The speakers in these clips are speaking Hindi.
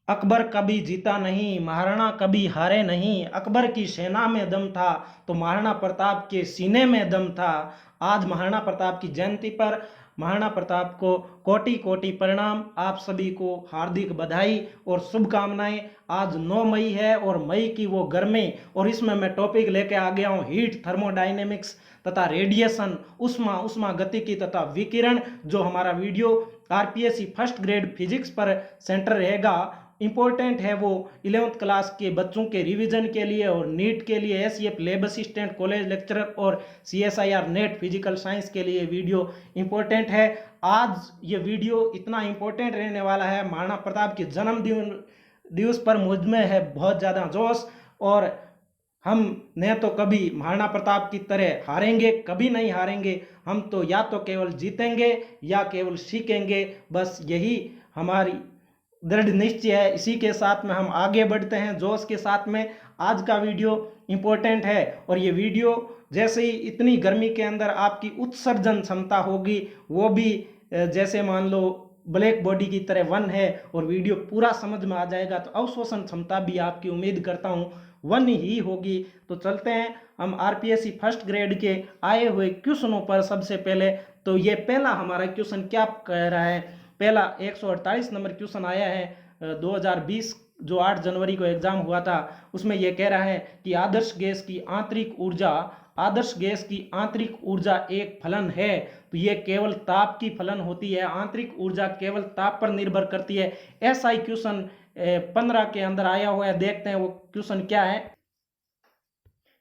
अकबर कभी जीता नहीं, महाराणा कभी हारे नहीं। अकबर की सेना में दम था तो महाराणा प्रताप के सीने में दम था। आज महाराणा प्रताप की जयंती पर महाराणा प्रताप को कोटि कोटि प्रणाम। आप सभी को हार्दिक बधाई और शुभकामनाएं। आज 9 मई है और मई की वो गर्मी, और इसमें मैं टॉपिक लेके आ गया हूँ हीट, थर्मोडायनेमिक्स तथा रेडिएशन, उष्मा, उष्मा गतिकी तथा विकिरण। जो हमारा video RPSC first grade physics पर सेंटर रहेगा, इंपॉर्टेंट है वो 11th क्लास के बच्चों के रिवीजन के लिए और नीट के लिए, एसईएफ लैब असिस्टेंट, कॉलेज लेक्चरर और सीएसआईआर नेट फिजिकल साइंस के लिए वीडियो इंपॉर्टेंट है। आज ये वीडियो इतना इंपॉर्टेंट रहने वाला है, महाराणा प्रताप के जन्म दिवस पर मुझ में है बहुत ज़्यादा जोश, और हम न तो कभी महाराणा प्रताप की तरह हारेंगे, कभी नहीं हारेंगे। हम तो या तो केवल जीतेंगे या केवल सीखेंगे, बस यही हमारी दृढ़ निश्चय है। इसी के साथ में हम आगे बढ़ते हैं जोश के साथ में। आज का वीडियो इंपॉर्टेंट है, और ये वीडियो जैसे ही इतनी गर्मी के अंदर आपकी उत्सर्जन क्षमता होगी, वो भी जैसे मान लो ब्लैक बॉडी की तरह 1 है, और वीडियो पूरा समझ में आ जाएगा तो अवशोषण क्षमता भी आपकी उम्मीद करता हूँ 1 ही होगी। तो चलते हैं हम आरपीएससी फर्स्ट ग्रेड के आए हुए क्वेश्चनों पर। सबसे पहले तो ये पहला हमारा क्वेश्चन क्या कह रहा है। पहला 148 नंबर क्वेश्चन आया है 2020, जो 8 जनवरी को एग्जाम हुआ था। उसमें यह कह रहा है कि आदर्श गैस की आंतरिक ऊर्जा एक फलन है। तो ये केवल ताप की फलन होती है, आंतरिक ऊर्जा केवल ताप पर निर्भर करती है। ऐसा ही क्वेश्चन 15 के अंदर आया हुआ है। देखते हैं वो क्वेश्चन क्या है।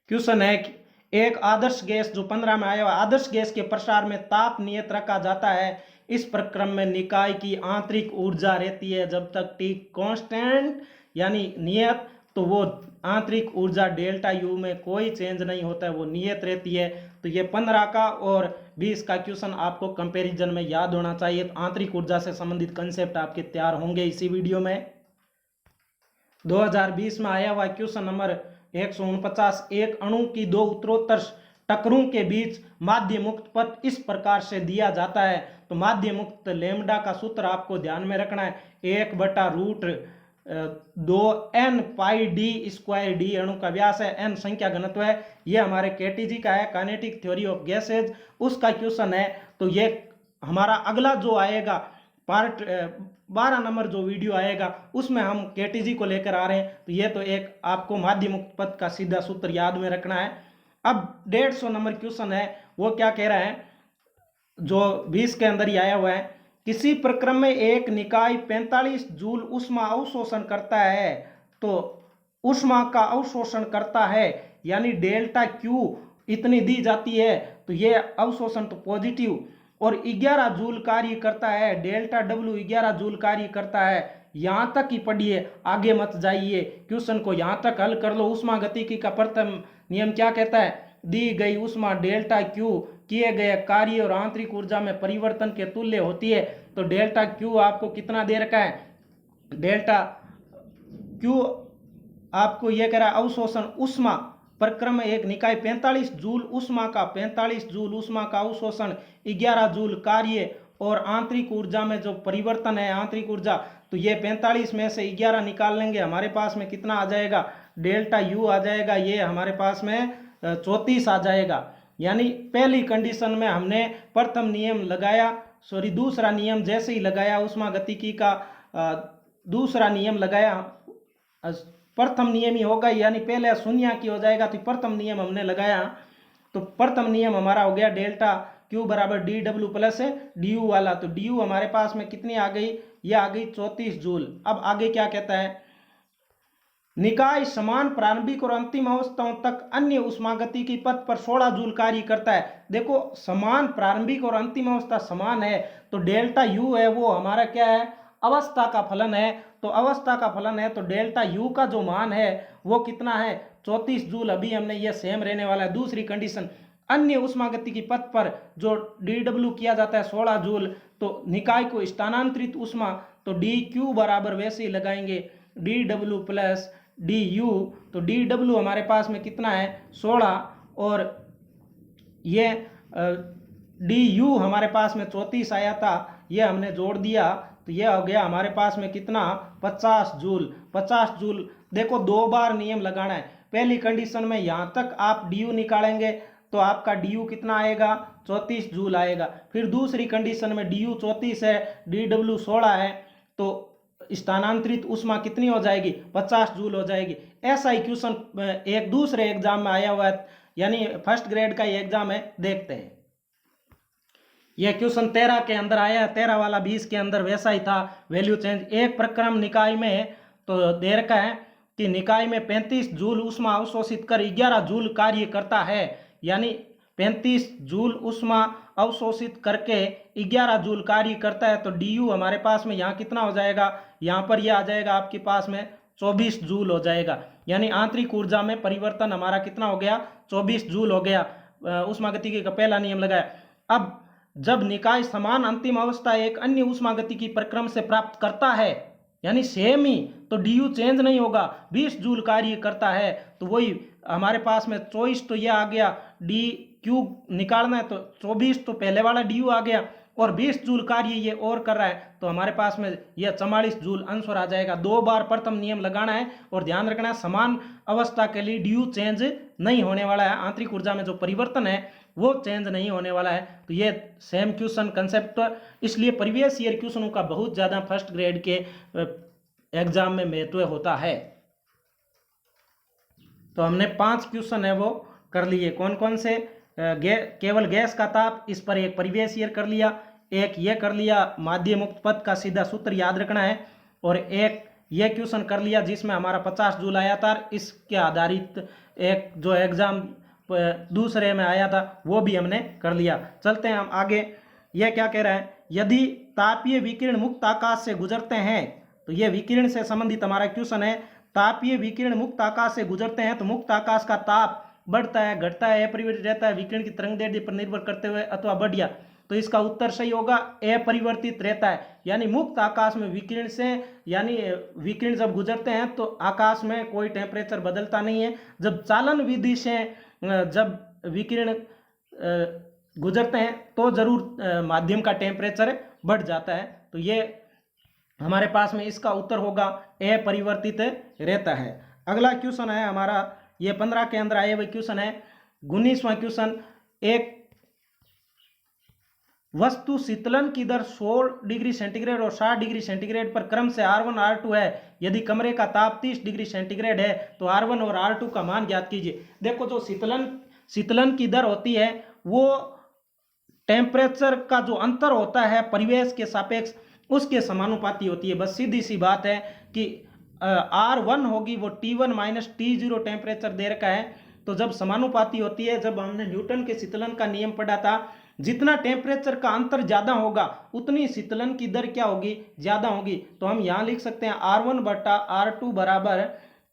क्वेश्चन है कि एक आदर्श गैस, जो 15 में आया हुआ, आदर्श गैस के प्रसार में ताप नियत रखा जाता है। इस प्रक्रम में निकाय की आंतरिक ऊर्जा रहती है जब तक टी कांस्टेंट यानी नियत, तो वो आंतरिक ऊर्जा डेल्टा यू में कोई चेंज नहीं होता है, वो नियत रहती है। तो ये 15 का और 20 का क्वेश्चन आपको कंपैरिजन में याद होना चाहिए। तो आंतरिक ऊर्जा से संबंधित कंसेप्ट आपके तैयार होंगे इसी वीडियो में। 2020 में आया हुआ क्वेश्चन नंबर 149, एक अणु की 2 उत्तरोत्तर टकरों के बीच माध्य मुक्त पथ इस प्रकार से दिया जाता है। तो माध्य मुक्त लेमडा का सूत्र आपको ध्यान में रखना है, 1/√2n पाई डी स्क्वायर। डी अणु का व्यास है, n संख्या घनत्व है। ये हमारे केटीजी का है, काइनेटिक थ्योरी ऑफ गैसेज, उसका क्वेश्चन है। तो ये हमारा अगला जो आएगा पार्ट 12 नंबर जो वीडियो आएगा, उसमें हम केटीजी को लेकर आ रहे हैं। तो ये तो एक आपको माध्य मुक्त पथ का सीधा सूत्र याद में रखना है। अब 150 नंबर क्वेश्चन है, वो क्या कह रहा है, जो 20 के अंदर ही आया हुआ है। किसी प्रक्रम में एक निकाय 45 जूल उष्मा अवशोषण करता है, तो उष्मा का अवशोषण करता है यानी डेल्टा क्यू इतनी दी जाती है। तो ये अवशोषण तो पॉजिटिव, और 11 जूल कार्य करता है, डेल्टा डब्ल्यू 11 जूल कार्य करता है। यहां तक ही पढ़िए, आगे मत जाइए, क्वेश्चन को यहां तक हल कर लो। उष्मा गतिकी का प्रथम नियम क्या कहता है, दी गई उष्मा डेल्टा क्यू किए गए कार्य और आंतरिक ऊर्जा में परिवर्तन के तुल्य होती है। तो डेल्टा क्यू आपको कितना दे रखा है, डेल्टा क्यू आपको यह कह रहा है अवशोषण उष्मा प्रक्रम में एक निकाय 45 जूल उष्मा का, 45 जूल उष्मा का अवशोषण, 11 जूल कार्य और आंतरिक ऊर्जा में जो परिवर्तन है आंतरिक ऊर्जा, तो ये 45 में से 11 निकाल लेंगे, हमारे पास में कितना आ जाएगा, डेल्टा यू आ जाएगा, ये हमारे पास में 34 आ जाएगा। यानी पहली कंडीशन में हमने प्रथम नियम लगाया, दूसरा नियम जैसे ही लगाया उष्मा गतिकी का दूसरा नियम लगाया, प्रथम नियम ही होगा, यानी पहले शून्य की हो जाएगा। तो प्रथम नियम हमने लगाया, तो प्रथम नियम हमारा हो गया डेल्टा क्यू बराबर D W plus D you वाला। तो डी यू हमारे पास में कितनी आ गई, ये आ गई 34 जूल। अब आगे क्या कहता है, निकाय समान प्रारंभिक और अंतिम अवस्थाओं तक अन्य उष्मागतिकी पथ पर 16 जूल कार्य करता है। देखो समान प्रारंभिक और अंतिम अवस्था समान है, तो डेल्टा यू है वो हमारा क्या है, अवस्था का फलन है। तो अवस्था का फलन है, तो डेल्टा यू का जो मान है वो कितना है, 34 जूल। अभी हमने ये सेम रहने वाला है। दूसरी कंडीशन, अन्य उष्मागतिकी पथ पर जो डी डब्ल्यू किया जाता है 16 जूल, तो निकाय को स्थानांतरित उष्मा, तो डी क्यू बराबर वैसे ही लगाएंगे D W plus D you. तो डी डब्ल्यू हमारे पास में कितना है 16, और ये डी यू हमारे पास में 34 आया था, ये हमने जोड़ दिया तो ये हो गया हमारे पास में कितना 50 जूल। 50 जूल। देखो 2 बार नियम लगाना है। पहली कंडीशन में यहां तक आप डी निकालेंगे तो आपका डी कितना आएगा 34 जूल आएगा। फिर दूसरी कंडीशन में डी 34 है, डी डब्ल्यू 16 है, तो स्थानांतरित ऊष्मा कितनी हो जाएगी 50 जूल हो जाएगी। ऐसा ही क्वेश्चन एक दूसरे एग्जाम में आया हुआ है, यानी फर्स्ट ग्रेड का ये एग्जाम है, देखते हैं। यह क्वेश्चन 13 के अंदर आया, 13 वाला 20 के अंदर वैसा ही था। वैल्यू चेंज एक प्रक्रम निकाय में तो दे रखा है कि निकाय में 35 जूल ऊष्मा अवशोषित कर 11 जूल कार्य करता है, यानी 35 जूल ऊष्मा अवशोषित करके 11 जूल कार्य करता है। तो डी यू हमारे पास में यहाँ कितना हो जाएगा, यहाँ पर यह आ जाएगा आपके पास में 24 जूल हो जाएगा, यानी आंतरिक ऊर्जा में परिवर्तन हमारा कितना हो गया 24 जूल हो गया। ऊष्मागतिकी का पहला नियम लगाया। अब जब निकाय समान अंतिम अवस्था एक अन्य ऊष्मागतिकी प्रक्रम से प्राप्त करता है, यानी सेम ही, तो डी यू चेंज नहीं होगा, 20 जूल कार्य करता है। तो वही हमारे पास में 24 तो यह आ गया, डी क्यू निकालना है तो 24 तो पहले वाला डी यू आ गया, और 20 जूल कार्य ये और कर रहा है, तो हमारे पास में यह 44 जूल आंसर आ जाएगा। 2 बार प्रथम नियम लगाना है और ध्यान रखना है समान अवस्था के लिए डी यू चेंज नहीं होने वाला है, आंतरिक ऊर्जा में जो परिवर्तन है वो चेंज नहीं होने वाला है। तो ये सेम क्वेश्चन कंसेप्ट, इसलिए प्रीवियस ईयर क्वेश्चनों का बहुत ज़्यादा फर्स्ट ग्रेड के एग्जाम में महत्व होता है। तो हमने 5 क्वेश्चन है वो कर लिए। कौन कौन से, केवल गैस का ताप, इस पर एक प्रीवियस ईयर कर लिया, एक ये कर लिया माध्य मुक्त पद का सीधा सूत्र याद रखना है, और एक ये क्वेश्चन कर लिया जिसमें हमारा 50 जूल आया था। इसके आधारित एक जो एग्जाम दूसरे में आया था वो भी हमने कर लिया। चलते हैं हम आगे। यह क्या कह रहा है, यदि तापीय विकिरण मुक्त आकाश से गुजरते हैं, तो यह विकिरण से संबंधित हमारा क्वेश्चन है। तापीय विकिरण मुक्त आकाश से गुजरते हैं तो मुक्त आकाश का ताप बढ़ता है, घटता है, अपरिवर्तित रहता है विकिरण की तरंगदैर्ध्य पर निर्भर करते हुए अथवा बढ़िया। तो इसका उत्तर सही होगा, अपरिवर्तित रहता है। यानी मुक्त आकाश में विकिरण से, यानी विकिरण जब गुजरते हैं तो आकाश में कोई टेम्परेचर बदलता नहीं है। जब चालन विधि से जब विकिरण गुजरते हैं तो जरूर माध्यम का टेम्परेचर बढ़ जाता है। तो ये हमारे पास में इसका उत्तर होगा अपरिवर्तित रहता है। अगला क्वेश्चन है हमारा, ये 15 के अंदर आए हुए क्वेश्चन है। 19वां क्वेश्चन, एक वस्तु शीतलन की दर 100 डिग्री सेंटीग्रेड और 60 डिग्री सेंटीग्रेड पर क्रम से R1 R2 है। यदि कमरे का ताप 30 डिग्री सेंटीग्रेड है तो R1 और R2 का मान ज्ञात कीजिए। देखो जो शीतलन की दर होती है वो टेम्परेचर का जो अंतर होता है परिवेश के सापेक्ष उसके समानुपाती होती है। बस सीधी सी बात है कि R1 होगी वो T1 माइनस T0 टेम्परेचर दे रखा है। तो जब समानुपाती होती है, जब हमने न्यूटन के शीतलन का नियम पढ़ा था, जितना टेम्परेचर का अंतर ज्यादा होगा उतनी शीतलन की दर क्या होगी, ज्यादा होगी। तो हम यहाँ लिख सकते हैं R1 बटा R2 बराबर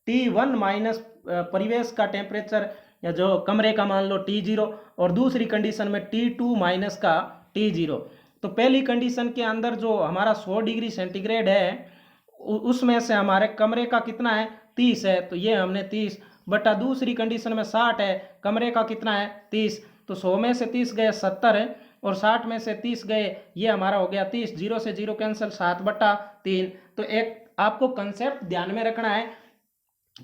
T1 माइनस परिवेश का टेम्परेचर या जो कमरे का मान लो T0, और दूसरी कंडीशन में T2 माइनस का T0। तो पहली कंडीशन के अंदर जो हमारा 100 डिग्री सेंटीग्रेड है उसमें से हमारे कमरे का कितना है 30 है, तो ये हमने 30 बटा दूसरी कंडीशन में 60 है, कमरे का कितना है 30, तो 100 में से 30 गए 70 है, और 60 में से 30 गए ये हमारा हो गया 30, 0 से 0 कैंसिल, 7 बटा 3। तो एक आपको कंसेप्ट ध्यान में रखना है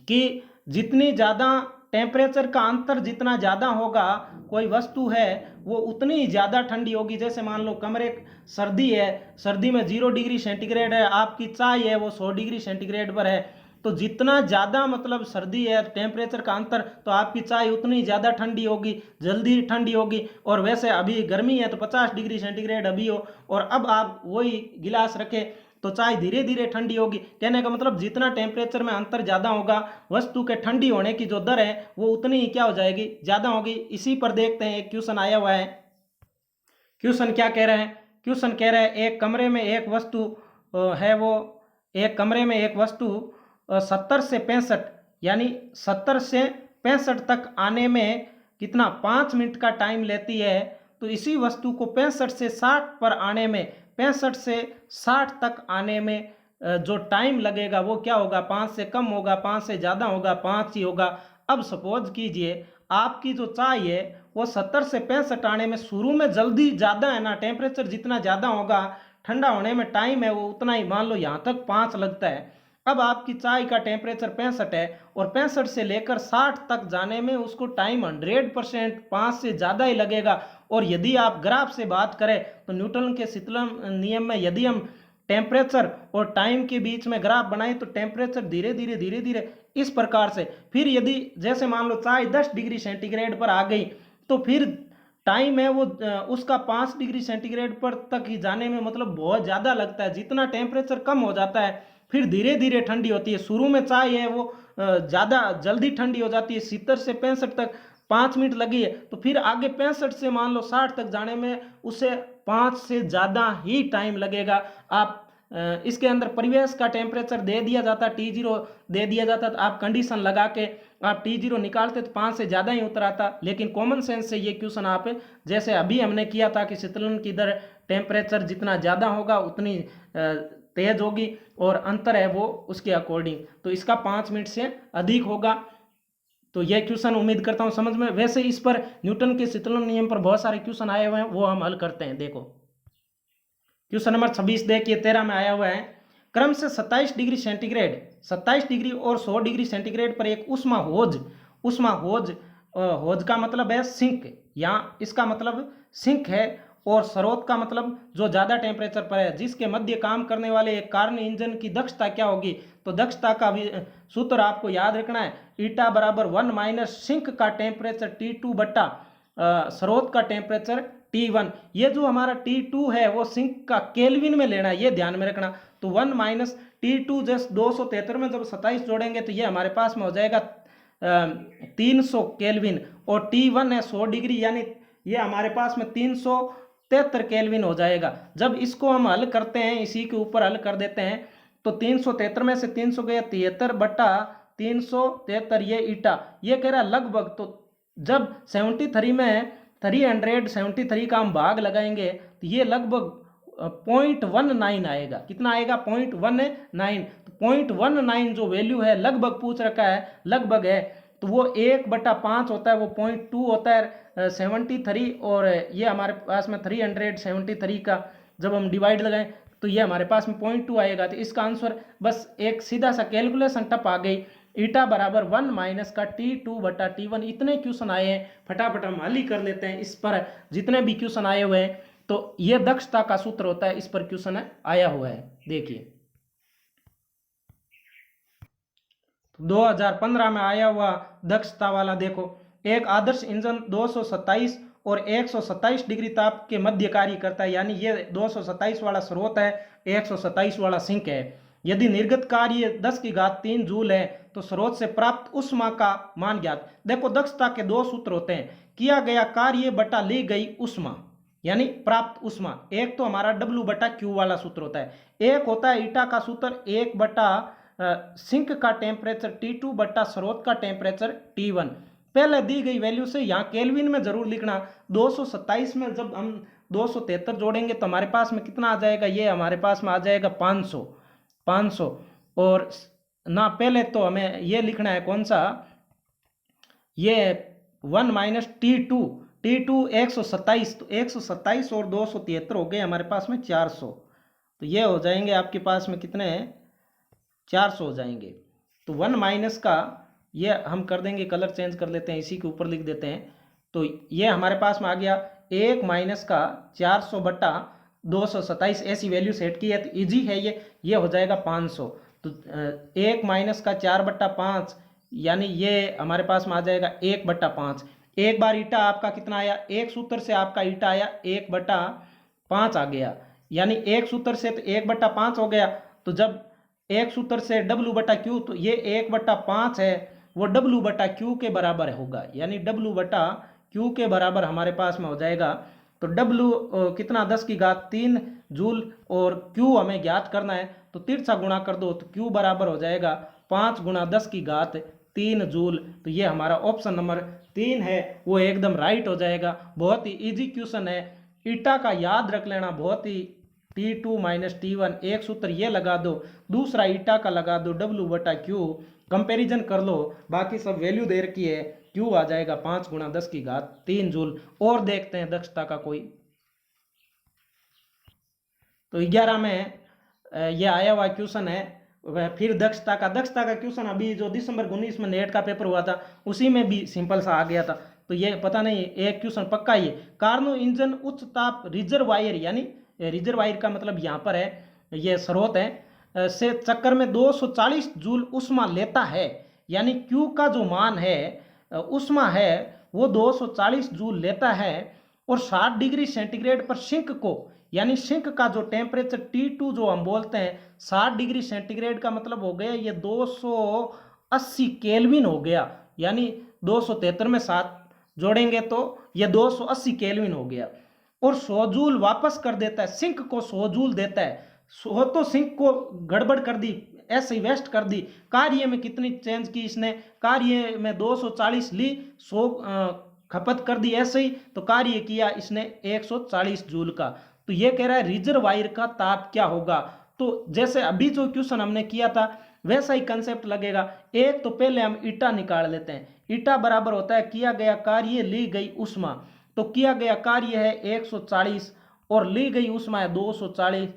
कि जितनी ज़्यादा टेम्परेचर का अंतर जितना ज़्यादा होगा कोई वस्तु है वो उतनी ज़्यादा ठंडी होगी। जैसे मान लो कमरे सर्दी है, सर्दी में 0 डिग्री सेंटीग्रेड है, आपकी चाय है वो 100 डिग्री सेंटीग्रेड पर है, तो जितना ज़्यादा मतलब सर्दी है टेम्परेचर का अंतर, तो आपकी चाय उतनी ज़्यादा ठंडी होगी, जल्दी ठंडी होगी। और वैसे अभी गर्मी है तो 50 डिग्री सेंटीग्रेड अभी हो, और अब आप वही गिलास रखें तो चाय धीरे धीरे ठंडी होगी। कहने का मतलब जितना टेम्परेचर में अंतर ज़्यादा होगा वस्तु के ठंडी होने की जो दर है वो उतनी ही क्या हो जाएगी, ज़्यादा होगी। इसी पर देखते हैं एक क्वेश्चन आया हुआ है। क्वेश्चन क्या कह रहे हैं, क्वेश्चन कह रहे हैं एक कमरे में एक वस्तु है, वो एक कमरे में एक वस्तु 70 से 65 यानी 70 से 65 तक आने में कितना 5 मिनट का टाइम लेती है। तो इसी वस्तु को 65 से 60 पर आने में, 65 से 60 तक आने में जो टाइम लगेगा वो क्या होगा, 5 से कम होगा, 5 से ज़्यादा होगा, 5 ही होगा। अब सपोज कीजिए आपकी जो चाय है वो 70 से 65 आने में शुरू में जल्दी ज़्यादा है ना, टेम्परेचर जितना ज़्यादा होगा ठंडा होने में टाइम है वो उतना ही, मान लो यहाँ तक 5 लगता है। अब आपकी चाय का टेम्परेचर 65 है और 65 से लेकर 60 तक जाने में उसको टाइम 100% 5 से ज़्यादा ही लगेगा। और यदि आप ग्राफ से बात करें तो न्यूटन के शीतलन नियम में यदि हम टेम्परेचर और टाइम के बीच में ग्राफ बनाए तो टेम्परेचर धीरे धीरे इस प्रकार से, फिर यदि जैसे मान लो चाय 10 डिग्री सेंटीग्रेड पर आ गई तो फिर टाइम है वो उसका 5 डिग्री सेंटीग्रेड पर तक ही जाने में मतलब बहुत ज़्यादा लगता है। जितना टेम्परेचर कम हो जाता है फिर धीरे धीरे ठंडी होती है। शुरू में चाय है वो ज़्यादा जल्दी ठंडी हो जाती है, 70 से 65 तक 5 मिनट लगी है, तो फिर आगे 65 से मान लो 60 तक जाने में उसे 5 से ज़्यादा ही टाइम लगेगा। आप इसके अंदर परिवेश का टेम्परेचर दे दिया जाता, T0 दे दिया जाता, तो आप कंडीशन लगा के आप T0 निकालते तो 5 से ज़्यादा ही उतर आता। लेकिन कॉमन सेंस से ये क्वेश्चन आप जैसे अभी हमने किया था कि शीतलन की दर टेम्परेचर जितना ज़्यादा होगा उतनी तेज होगी और अंतर है वो उसके अकॉर्डिंग, तो इसका 5 मिनट से अधिक होगा। तो यह क्वेश्चन उम्मीद करता हूँ समझ में। वैसे इस पर न्यूटन के शीतलन नियम पर बहुत सारे क्वेश्चन आए हुए हैं, वो हम हल करते हैं। देखो क्वेश्चन नंबर 26 देखिए 13 में आया हुआ है, क्रम से 27 डिग्री सेंटीग्रेड, 27 डिग्री और 100 डिग्री सेंटीग्रेड पर एक उष्मा होज का मतलब है सिंक, यहाँ इसका मतलब सिंक है, और स्रोत का मतलब जो ज्यादा टेम्परेचर पर है, जिसके मध्य काम करने वाले एक कार्य इंजन की दक्षता क्या होगी। तो दक्षता का भी सूत्र आपको याद रखना है, ईटा बराबर 1 माइनस सिंक का टेम्परेचर T2 बट्टा स्रोत का टेम्परेचर T1। ये जो हमारा T2 है वो सिंक का केल्विन में लेना है, ये ध्यान में रखना। तो 1 माइनस T2 जस्ट 273 में जब 27 जोड़ेंगे तो ये हमारे पास में हो जाएगा 300 केल्विन, और T1 है 100 डिग्री, यानी ये हमारे पास में 373 केल्विन हो जाएगा। जब इसको हम हल करते हैं, इसी के ऊपर हल कर देते हैं, तो 373 में से 300 गया 73 बट्टा 373, ये ईटा, ये कह रहा है लगभग। तो जब 73 में 373 का हम भाग लगाएंगे तो ये लगभग 0.19 आएगा। कितना आएगा? 0.19। तो 0.19 जो वैल्यू है, लगभग पूछ रखा है, लगभग है, तो वो 1/5 होता है, वो 0.2 होता है 73, और ये हमारे पास में 373 का जब हम डिवाइड लगाएं तो ये हमारे पास में 0.2 आएगा। तो इसका आंसर बस एक सीधा सा कैलकुलेशन टप आ गई, ईटा बराबर 1 माइनस का T2 बटा T1। इतने क्वेश्चन आए हैं, फटाफट हम हल ही कर लेते हैं इस पर। जितने भी क्वेश्चन आए हुए हैं तो ये दक्षता का सूत्र होता है, इस पर क्वेश्चन आया हुआ है। देखिए 2015 में आया हुआ दक्षता वाला, देखो एक आदर्श इंजन 227 और 127 डिग्री ताप के मध्य कार्य करता है, यानी ये 227 वाला स्रोत है, 127 वाला सिंक है। यदि निर्गत कार्य 10⁻³ जूल है तो स्रोत से प्राप्त उष्मा का मान ज्ञात। देखो दक्षता के दो सूत्र होते हैं, किया गया कार्य बटा ली गई उष्मा, यानी प्राप्त उष्मा। एक तो हमारा W/Q वाला सूत्र होता है, एक होता है ईटा का सूत्र 1 बटा सिंक का टेम्परेचर T2 बट्टा स्रोत का टेम्परेचर T1। पहले दी गई वैल्यू से यहाँ केल्विन में जरूर लिखना। 227 में जब हम 273 जोड़ेंगे तो हमारे पास में कितना आ जाएगा, ये हमारे पास में आ जाएगा 500। और ना पहले तो हमें ये लिखना है कौन सा, ये 1 माइनस T2 127, तो 127 और 273 हो गए हमारे पास में 400। तो ये हो जाएंगे आपके पास में कितने, 400 हो जाएंगे। तो 1 माइनस का ये हम कर देंगे, कलर चेंज कर लेते हैं, इसी के ऊपर लिख देते हैं। तो ये हमारे पास में आ गया 1 माइनस का 400 बट्टा 227, ऐसी वैल्यू सेट की है तो ईजी है ये हो जाएगा 500। तो 1 माइनस का 4/5, यानी ये हमारे पास में आ जाएगा 1/5। एक बार ईटा आपका कितना आया, एक सूत्र से आपका ईटा आया 1/5 आ गया, यानी एक सूत्र से तो 1/5 हो गया। तो जब एक सूत्र से W/Q, तो ये 1/5 है, वो W/Q के बराबर होगा, यानी W/Q के बराबर हमारे पास में हो जाएगा। तो W कितना 10⁻³ जूल, और Q हमें ज्ञात करना है, तो तिरछा गुणा कर दो तो Q बराबर हो जाएगा 5 × 10⁻³ जूल। तो ये हमारा ऑप्शन नंबर 3 है, वो एकदम राइट हो जाएगा। बहुत ही इजी क्वेश्चन है, ईटा का याद रख लेना, बहुत ही T2 माइनस T1, एक सूत्र ये लगा दो, दूसरा ईटा का लगा दो W/Q, कंपैरिजन कर लो, बाकी सब वैल्यू दे रखी है, Q आ जाएगा 5 × 10⁻³ जूल। और देखते हैं दक्षता का कोई। तो 11 में ये आया हुआ क्वेश्चन है। वह फिर दक्षता का क्वेश्चन अभी जो दिसंबर 19 में नेट का पेपर हुआ था उसी में भी सिंपल सा आ गया था। तो ये पता नहीं एक क्वेश्चन पक्का ही है। कार्नो इंजन उच्च ताप रिजर्वायर, यानी रिजर्वायर का मतलब यहाँ पर है ये स्रोत है, से चक्कर में 240 जूल उष्मा लेता है, यानी क्यू का जो मान है उष्मा है वो 240 जूल लेता है, और 60 डिग्री सेंटीग्रेड पर सिंक को, यानी सिंक का जो टेम्परेचर T2 जो हम बोलते हैं 60 डिग्री सेंटीग्रेड का मतलब हो गया ये 280 केल्विन हो गया, यानी 273 में 7 जोड़ेंगे तो ये 280 केल्विन हो गया। और 100 जूल वापस कर देता है, सिंक को 100 जूल देता है। 100 तो सिंक को गड़बड़ कर दी, ऐसे ही वेस्ट कर दी। कार्य में कितनी चेंज की इसने, कार्य में 240 ली, 100 खपत कर दी ऐसे ही, तो कार्य किया इसने 140 जूल का। तो ये कह रहा है रिजर्वायर का ताप क्या होगा। तो जैसे अभी जो क्वेश्चन हमने किया था वैसा ही कंसेप्ट लगेगा। एक तो पहले हम ईटा निकाल लेते हैं। ईटा बराबर होता है किया गया कार्य ली गई उष्मा। तो किया गया कार्य है 140 और ली गई उष्मा है 240।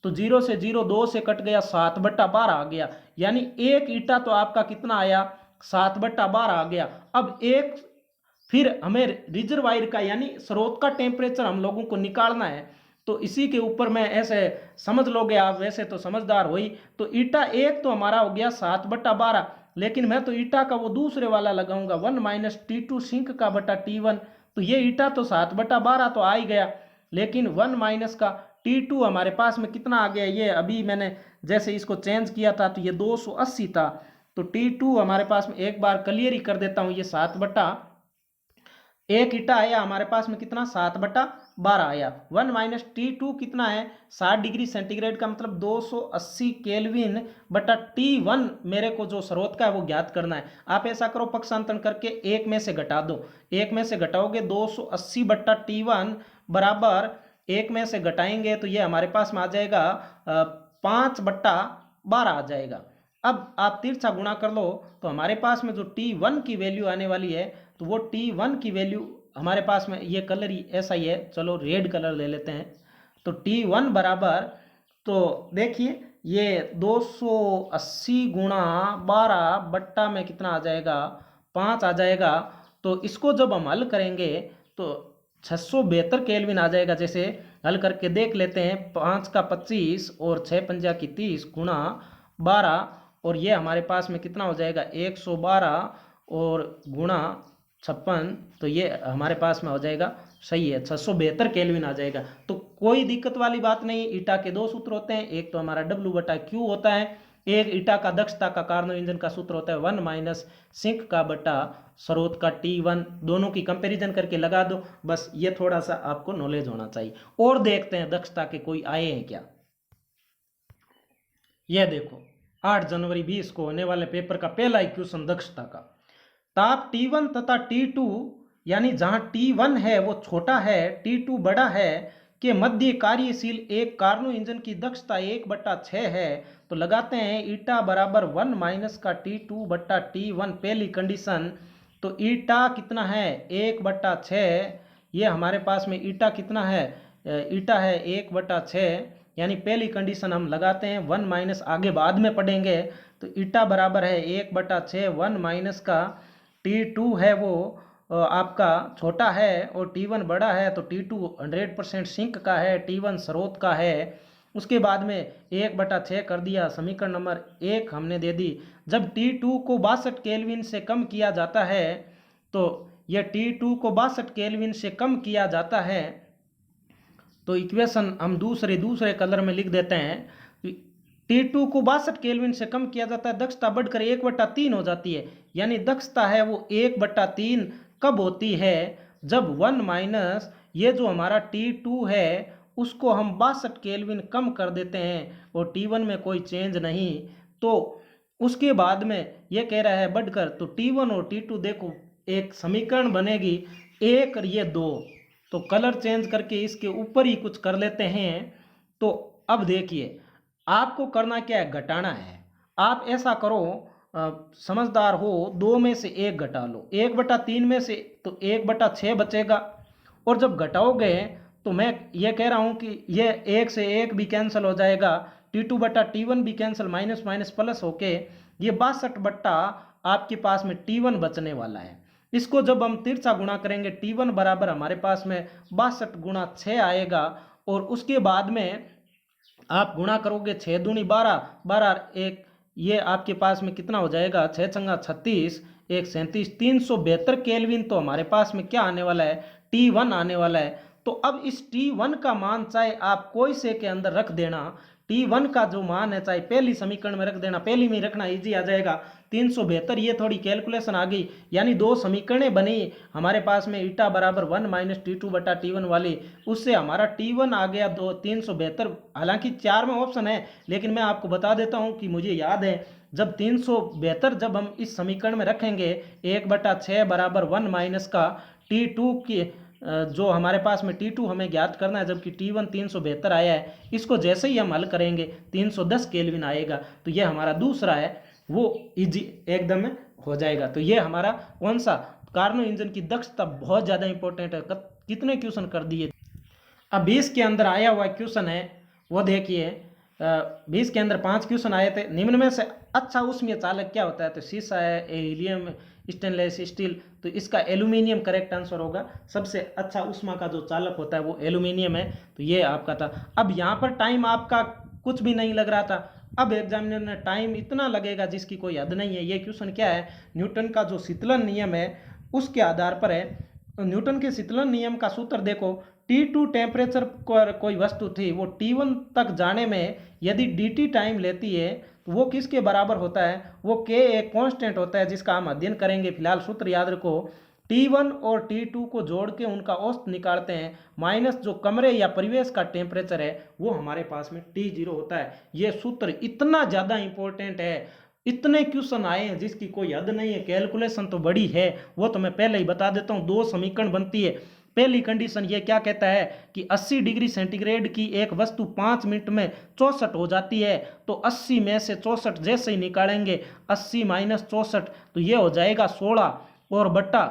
तो 0 से 0 2 से कट गया, 7/12 आ गया, यानी एक ईटा तो आपका कितना आया 7/12 आ गया। अब एक फिर हमें रिजर्वायर का यानी स्रोत का टेम्परेचर हम लोगों को निकालना है। तो इसी के ऊपर मैं ऐसे समझ लोगे आप, वैसे तो समझदार हो ही। तो ईटा एक तो हमारा हो गया 7/12, लेकिन मैं तो ईटा का वो दूसरे वाला लगाऊंगा 1 - T2 सिंक का बटा T1। तो ये ईटा तो 7/12 तो आ ही गया, लेकिन 1 - का T2 हमारे पास में कितना आ गया, ये अभी मैंने जैसे इसको चेंज किया था तो ये 280 था। तो T2 हमारे पास में एक बार क्लियर ही कर देता हूँ, ये 7/, एक ईटा आया हमारे पास में कितना 7/12 आया। 1 - T2 कितना है 60 डिग्री सेंटीग्रेड का मतलब 280 केल्विन बटा T1 मेरे को जो स्रोत का है वो ज्ञात करना है। आप ऐसा करो पक्षांतरण करके एक में से घटा दो, एक में से घटाओगे 280 बट्टा T1 बराबर एक में से घटाएंगे तो ये हमारे पास में आ जाएगा 5/12 आ जाएगा। अब आप तिरछा गुणा कर लो तो हमारे पास में जो T1 की वैल्यू आने वाली है तो वो T1 की वैल्यू हमारे पास में ये कलर ही ऐसा ही है, चलो रेड कलर ले लेते हैं। तो T1 बराबर, तो देखिए ये 280 गुणा 12 बट्टा में कितना आ जाएगा 5 आ जाएगा। तो इसको जब हम हल करेंगे तो 672 केल्विन आ जाएगा। जैसे हल करके देख लेते हैं, 5 का 25 और 6 पंजा की 30 गुणा 12, और ये हमारे पास में कितना हो जाएगा 112 और गुणा 56, तो ये हमारे पास में हो जाएगा सही है 672 केल्विन आ जाएगा। तो कोई दिक्कत वाली बात नहीं। ईटा के दो सूत्र होते हैं, एक तो हमारा W/Q होता है, एक ईटा का दक्षता का कार्नो इंजन का सूत्र होता है 1 - सिंक का बटा स्रोत का T1। दोनों की कंपैरिजन करके लगा दो, बस ये थोड़ा सा आपको नॉलेज होना चाहिए। और देखते हैं दक्षता के कोई आए हैं क्या। यह देखो 8 जनवरी 20 को होने वाले पेपर का पहला ही क्वेश्चन दक्षता का। ताप T1 तथा T2 यानी जहां T1 है वो छोटा है, T2 बड़ा है, के मध्य कार्यशील एक कार्नो इंजन की दक्षता 1/6 है। तो लगाते हैं ईटा बराबर 1 - का T2 बट्टा T1 पहली कंडीशन। तो ईटा कितना है 1/6, ये हमारे पास में ईटा कितना है, ईटा है 1/6, यानी पहली कंडीशन हम लगाते हैं 1 - आगे बाद में पढ़ेंगे। तो ईटा बराबर है 1/6, 1 - का T2 है वो आपका छोटा है और T1 बड़ा है। तो T2 100% सिंक का है, T1 स्रोत का है। उसके बाद में 1/6 कर दिया, समीकरण नंबर 1 हमने दे दी। जब T2 को 62 केल्विन से कम किया जाता है, तो यह T2 को 62 केल्विन से कम किया जाता है, तो इक्वेशन हम दूसरे कलर में लिख देते हैं। T2 को 62 केल्विन से कम किया जाता है, दक्षता बढ़कर 1/3 हो जाती है, यानी दक्षता है वो 1/3 कब होती है, जब 1 - ये जो हमारा T2 है उसको हम 62 केल्विन कम कर देते हैं और T1 में कोई चेंज नहीं। तो उसके बाद में ये कह रहा है बढ़कर, तो T1 और T2 देखो एक समीकरण बनेगी 1 और ये 2, तो कलर चेंज करके इसके ऊपर ही कुछ कर लेते हैं। तो अब देखिए आपको करना क्या है, घटाना है। आप ऐसा करो, समझदार हो, 2 में से 1 घटा लो, 1/3 में से तो 1/6 बचेगा, और जब घटाओगे तो मैं ये कह रहा हूँ कि ये 1 से 1 भी कैंसिल हो जाएगा, T2 बटा T1 भी कैंसिल, माइनस माइनस प्लस होके ये 62 बट्टा आपके पास में T1 बचने वाला है। इसको जब हम तिरछा गुणा करेंगे T1 बराबर हमारे पास में 62 गुणा 6 आएगा, और उसके बाद में आप गुणा करोगे 6 दूनी 12, 12 एक, ये आपके पास में कितना हो जाएगा, 6 छंगा 36, 1 37, 372 केल्विन तो हमारे पास में क्या आने वाला है, T1 आने वाला है। तो अब इस T1 का मान चाहे आप कोई से के अंदर रख देना, T1 का जो मान है चाहे पहली समीकरण में रख देना, पहली में रखना इजी आ जाएगा। 372, ये थोड़ी कैलकुलेशन आ गई, यानी दो समीकरणें बनी हमारे पास में, ईटा बराबर 1 माइनस T2 बटा T1 वाली, उससे हमारा T1 आ गया 372। हालांकि 4 में ऑप्शन है, लेकिन मैं आपको बता देता हूं कि मुझे याद है जब 372 जब हम इस समीकरण में रखेंगे 1/6 बराबर 1 माइनस का T2 की जो हमारे पास में T2 हमें ज्ञात करना है, जबकि T1 372 आया है, इसको जैसे ही हम हल करेंगे 310 केल्विन आएगा, तो ये हमारा दूसरा है वो इजी एकदम हो जाएगा। तो ये हमारा कौन सा, कार्नो इंजन की दक्षता बहुत ज़्यादा इंपॉर्टेंट है। कितने क्वेश्चन कर दिए। अब 20 के अंदर आया हुआ क्वेश्चन है वो देखिए, 20 के अंदर 5 क्वेश्चन आए थे। निम्न में से अच्छा उष्मीय चालक क्या होता है, तो शीशा है, हीलियम, स्टेनलेस स्टील, तो इसका एल्यूमिनियम करेक्ट आंसर होगा। सबसे अच्छा उष्मा का जो चालक होता है वो एल्यूमिनियम है, तो ये आपका था। अब यहाँ पर टाइम आपका कुछ भी नहीं लग रहा था, अब एग्जामिनर ने टाइम इतना लगेगा जिसकी कोई हद नहीं है। ये क्वेश्चन क्या है, न्यूटन का जो शीतलन नियम है उसके आधार पर है। तो न्यूटन के शीतलन नियम का सूत्र देखो, T2 टेम्परेचर पर कोई वस्तु थी, वो T1 तक जाने में यदि dt टाइम लेती है तो वो किसके बराबर होता है, वो K एक कांस्टेंट होता है जिसका हम अध्ययन करेंगे। फिलहाल सूत्र याद रखो, T1 और T2 को जोड़ के उनका औसत निकालते हैं, माइनस जो कमरे या परिवेश का टेम्परेचर है वो हमारे पास में T0 होता है। ये सूत्र इतना ज़्यादा इंपॉर्टेंट है, इतने क्वेश्चन आए हैं जिसकी कोई हद नहीं है, कैलकुलेशन तो बड़ी है, वो तो मैं पहले ही बता देता हूँ। दो समीकरण बनती है। पहली कंडीशन ये क्या कहता है कि 80 डिग्री सेंटीग्रेड की एक वस्तु 5 मिनट में 64 हो जाती है, तो 80 में से 64 जैसे ही निकालेंगे, 80 माइनस 64, तो ये हो जाएगा 16, और बट्टा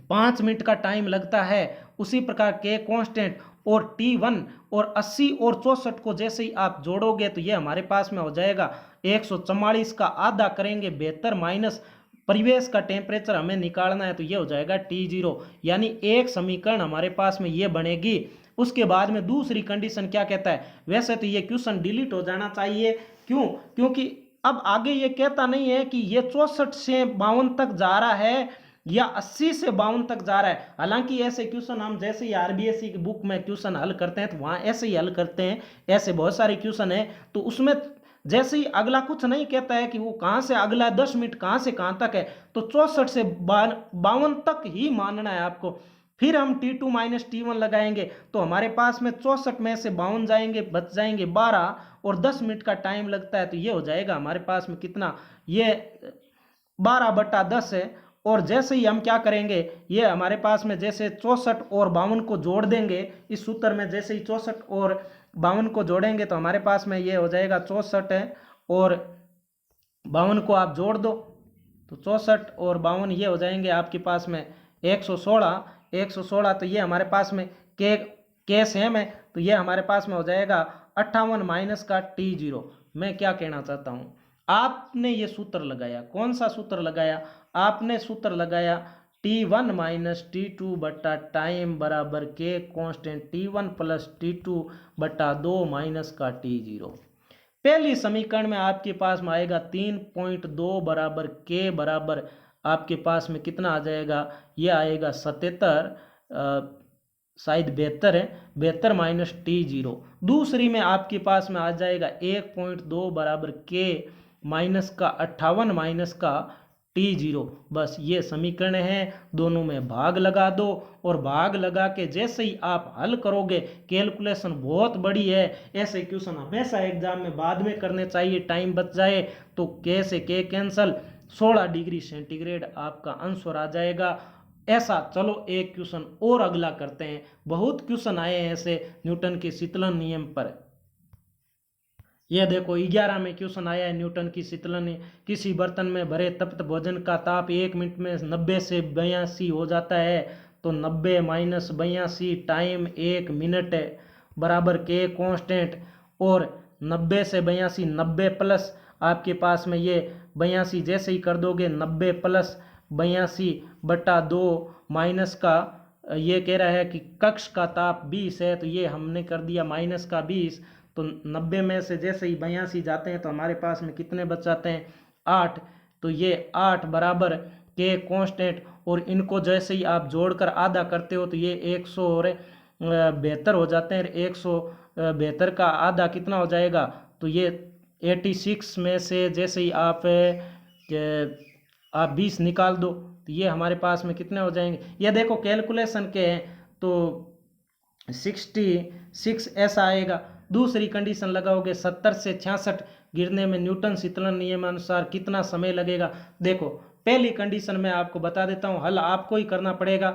5 मिनट का टाइम लगता है। उसी प्रकार के कांस्टेंट और T1 और 80 और 64 को जैसे ही आप जोड़ोगे तो ये हमारे पास में हो जाएगा 144 का आधा करेंगे 72, माइनस परिवेश का टेम्परेचर हमें निकालना है, तो ये हो जाएगा T0, यानी एक समीकरण हमारे पास में ये बनेगी। उसके बाद में दूसरी कंडीशन क्या कहता है, वैसे तो ये क्वेश्चन डिलीट हो जाना चाहिए, क्यों, क्योंकि अब आगे ये कहता नहीं है कि ये 64 से 52 तक जा रहा है या 80 से 52 तक जा रहा है। हालांकि ऐसे क्वेश्चन हम जैसे ही आरबीएसई की बुक में क्वेश्चन हल करते हैं तो वहाँ ऐसे ही हल करते हैं, ऐसे बहुत सारे क्वेश्चन है, तो उसमें जैसे ही अगला कुछ नहीं कहता है कि वो कहाँ से अगला 10 मिनट कहाँ से कहाँ तक है, तो 64 से 52 तक ही मानना है आपको। फिर हम T2 माइनस T1 लगाएंगे तो हमारे पास में 64 में से 52 जाएंगे, बच जाएंगे 12, और 10 मिनट का टाइम लगता है, तो ये हो जाएगा हमारे पास में कितना, ये 12/10 है। और जैसे ही हम क्या करेंगे, ये हमारे पास में जैसे 64 और 52 को जोड़ देंगे इस सूत्र में, जैसे ही 64 और 52 को जोड़ेंगे तो हमारे पास में ये हो जाएगा 64 है, और 52 को आप जोड़ दो तो 64 और 52 ये हो जाएंगे आपके पास में 116, तो ये हमारे पास में के सेम है, तो ये हमारे पास में हो जाएगा 58 माइनस का T0। मैं क्या कहना चाहता हूँ, आपने ये सूत्र लगाया, कौन सा सूत्र लगाया, आपने सूत्र लगाया T1 माइनस T2 बटा टाइम बराबर के कांस्टेंट T1 प्लस T2 बटा 2 माइनस का T0। पहली समीकरण में आपके पास में आएगा 3.2 बराबर के बराबर आपके पास में कितना आ जाएगा, ये आएगा 77, शायद 72 है, 72 माइनस T0। दूसरी में आपके पास में आ जाएगा 1.2 बराबर के माइनस का 58 माइनस का T0। बस ये समीकरण है, दोनों में भाग लगा दो, और भाग लगा के जैसे ही आप हल करोगे, कैलकुलेशन बहुत बड़ी है, ऐसे क्वेश्चन हमेशा एग्जाम में बाद में करने चाहिए, टाइम बच जाए तो के से के कैंसल, 16 डिग्री सेंटीग्रेड आपका आंसर आ जाएगा। ऐसा चलो एक क्वेश्चन और अगला करते हैं, बहुत क्वेश्चन आए हैं ऐसे न्यूटन के शीतलन नियम पर। यह देखो 11 में क्वेश्चन आया है, न्यूटन की शीतलन, किसी बर्तन में भरे तप्त भोजन का ताप 1 मिनट में 90 से 82 हो जाता है, तो 90 माइनस 82 टाइम 1 मिनट बराबर के कांस्टेंट, और 90 से 82, 90 प्लस आपके पास में ये 82 जैसे ही कर दोगे 90 प्लस 82/2 माइनस का ये कह रहा है कि कक्ष का ताप 20 है, तो ये हमने कर दिया माइनस का 20। तो 90 में से जैसे ही 82 जाते हैं तो हमारे पास में कितने बच जाते हैं, 8। तो ये 8 बराबर के कांस्टेंट, और इनको जैसे ही आप जोड़कर आधा करते हो तो ये 172 हो जाते हैं। 172 का आधा कितना हो जाएगा, तो ये 86 में से जैसे ही आप 20 निकाल दो तो ये हमारे पास में कितने हो जाएंगे, ये देखो कैलकुलेशन के हैं तो 66 ऐसा आएगा। दूसरी कंडीशन लगाओगे 70 से 66 गिरने में न्यूटन शीतलन नियमानुसार कितना समय लगेगा। देखो पहली कंडीशन मैं आपको बता देता हूँ, हल आपको ही करना पड़ेगा,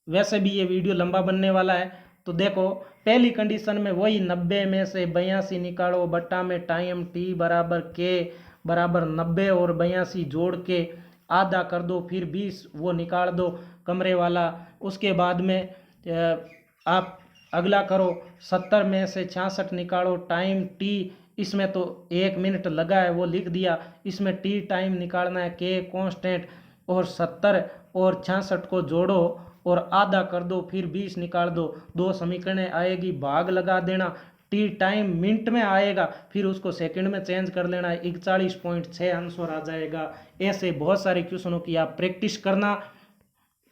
वैसे भी ये वीडियो लंबा बनने वाला है। तो देखो पहली कंडीशन में वही 90 में से 82 निकालो, बट्टा में टाइम टी बराबर के बराबर 90 और 82 जोड़ के आधा कर दो, फिर 20 वो निकाल दो कमरे वाला। उसके बाद में आप अगला करो, 70 में से 66 निकालो, टाइम टी, इसमें तो 1 मिनट लगा है वो लिख दिया, इसमें टी टाइम निकालना है के कांस्टेंट, और 70 और 66 को जोड़ो और आधा कर दो, फिर 20 निकाल दो, 2 समीकरणें आएगी, भाग लगा देना, टी टाइम मिनट में आएगा, फिर उसको सेकंड में चेंज कर लेना, 41.6 आंसर आ जाएगा। ऐसे बहुत सारे क्वेश्चनों की आप प्रैक्टिस करना।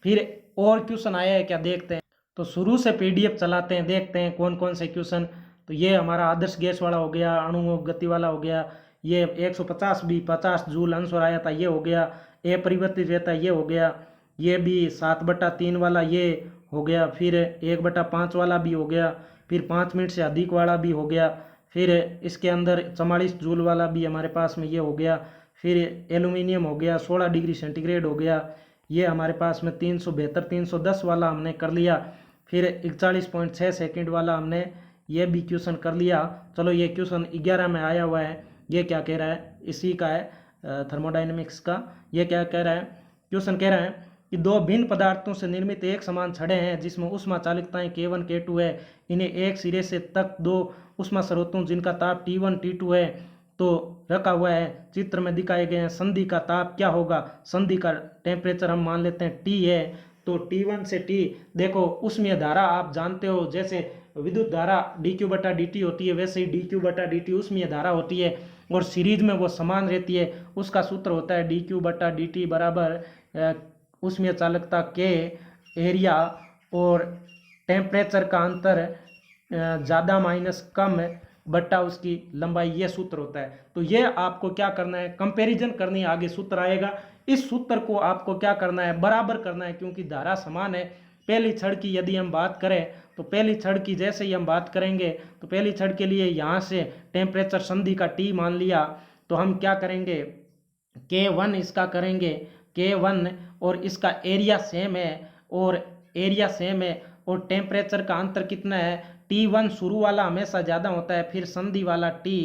फिर और क्वेश्चन आया है क्या देखते हैं, तो शुरू से पीडीएफ चलाते हैं, देखते हैं कौन कौन से क्वेश्चन। तो ये हमारा आदर्श गैस वाला हो गया, अणु गति वाला हो गया, ये 150 भी 50 जूल आंसर आया था ये हो गया, अपरिवर्तित रहता है ये हो गया, ये भी 7/3 वाला ये हो गया, फिर 1/5 वाला भी हो गया, फिर 5 मिनट से अधिक वाला भी हो गया, फिर इसके अंदर 44 जूल वाला भी हमारे पास में ये हो गया, फिर एल्यूमिनियम हो गया, 16 डिग्री सेंटीग्रेड हो गया, ये हमारे पास में 372 310 वाला हमने कर लिया, फिर 41.6 सेकंड वाला हमने ये भी क्वेश्चन कर लिया। चलो ये क्वेश्चन 11 में आया हुआ है, ये क्या कह रहा है, इसी का है थर्मोडाइनमिक्स का। ये क्या कह रहा है, क्वेश्चन कह रहा है कि दो भिन्न पदार्थों से निर्मित एक समान छड़ें हैं जिसमें उष्मा चालकताएं K1 K2 है, इन्हें एक सिरे से तक दो उष्मा स्रोतों जिनका ताप T1 T2 है तो रखा हुआ है, चित्र में दिखाए गए हैं, संधि का ताप क्या होगा, संधि का टेम्परेचर हम मान लेते हैं T है, तो T1 से T, देखो उसमें धारा आप जानते हो, जैसे विद्युत धारा dQ/dt होती है वैसे ही dQ/dt उसमें धारा होती है, और सीरीज में वो समान रहती है, उसका सूत्र होता है dQ/dt बराबर उसमें चालकता के एरिया और टेम्परेचर का अंतर ज़्यादा माइनस कम बट्टा उसकी लंबाई, ये सूत्र होता है। तो ये आपको क्या करना है, कंपैरिजन करनी है, आगे सूत्र आएगा, इस सूत्र को आपको क्या करना है, बराबर करना है, क्योंकि धारा समान है। पहली छड़ की यदि हम बात करें तो पहली छड़ की जैसे ही हम बात करेंगे तो पहली छड़ के लिए यहाँ से टेम्परेचर संधि का T मान लिया, तो हम क्या करेंगे, K1 इसका करेंगे K1, और इसका एरिया सेम है, और एरिया सेम है, और टेम्परेचर का अंतर कितना है, T1 शुरू वाला हमेशा ज़्यादा होता है, फिर संधि वाला T,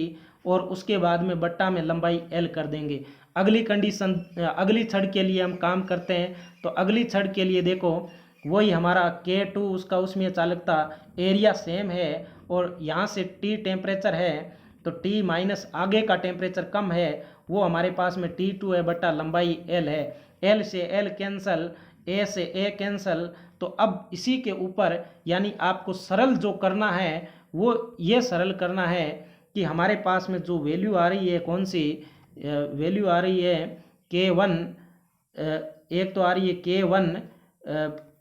और उसके बाद में बट्टा में लंबाई L कर देंगे। अगली कंडीशन, अगली छड़ के लिए हम काम करते हैं, तो अगली छड़ के लिए देखो वही हमारा K2 उसका उसमें चालकता, एरिया सेम है, और यहाँ से T टेम्परेचर है, तो T माइनस आगे का टेम्परेचर कम है, वो हमारे पास में T2 है, बट्टा लंबाई L है, L से L कैंसल, A से A कैंसल। तो अब इसी के ऊपर यानी आपको सरल जो करना है वो ये सरल करना है कि हमारे पास में जो वैल्यू आ रही है, कौन सी वैल्यू आ रही है, K1, एक तो आ रही है K1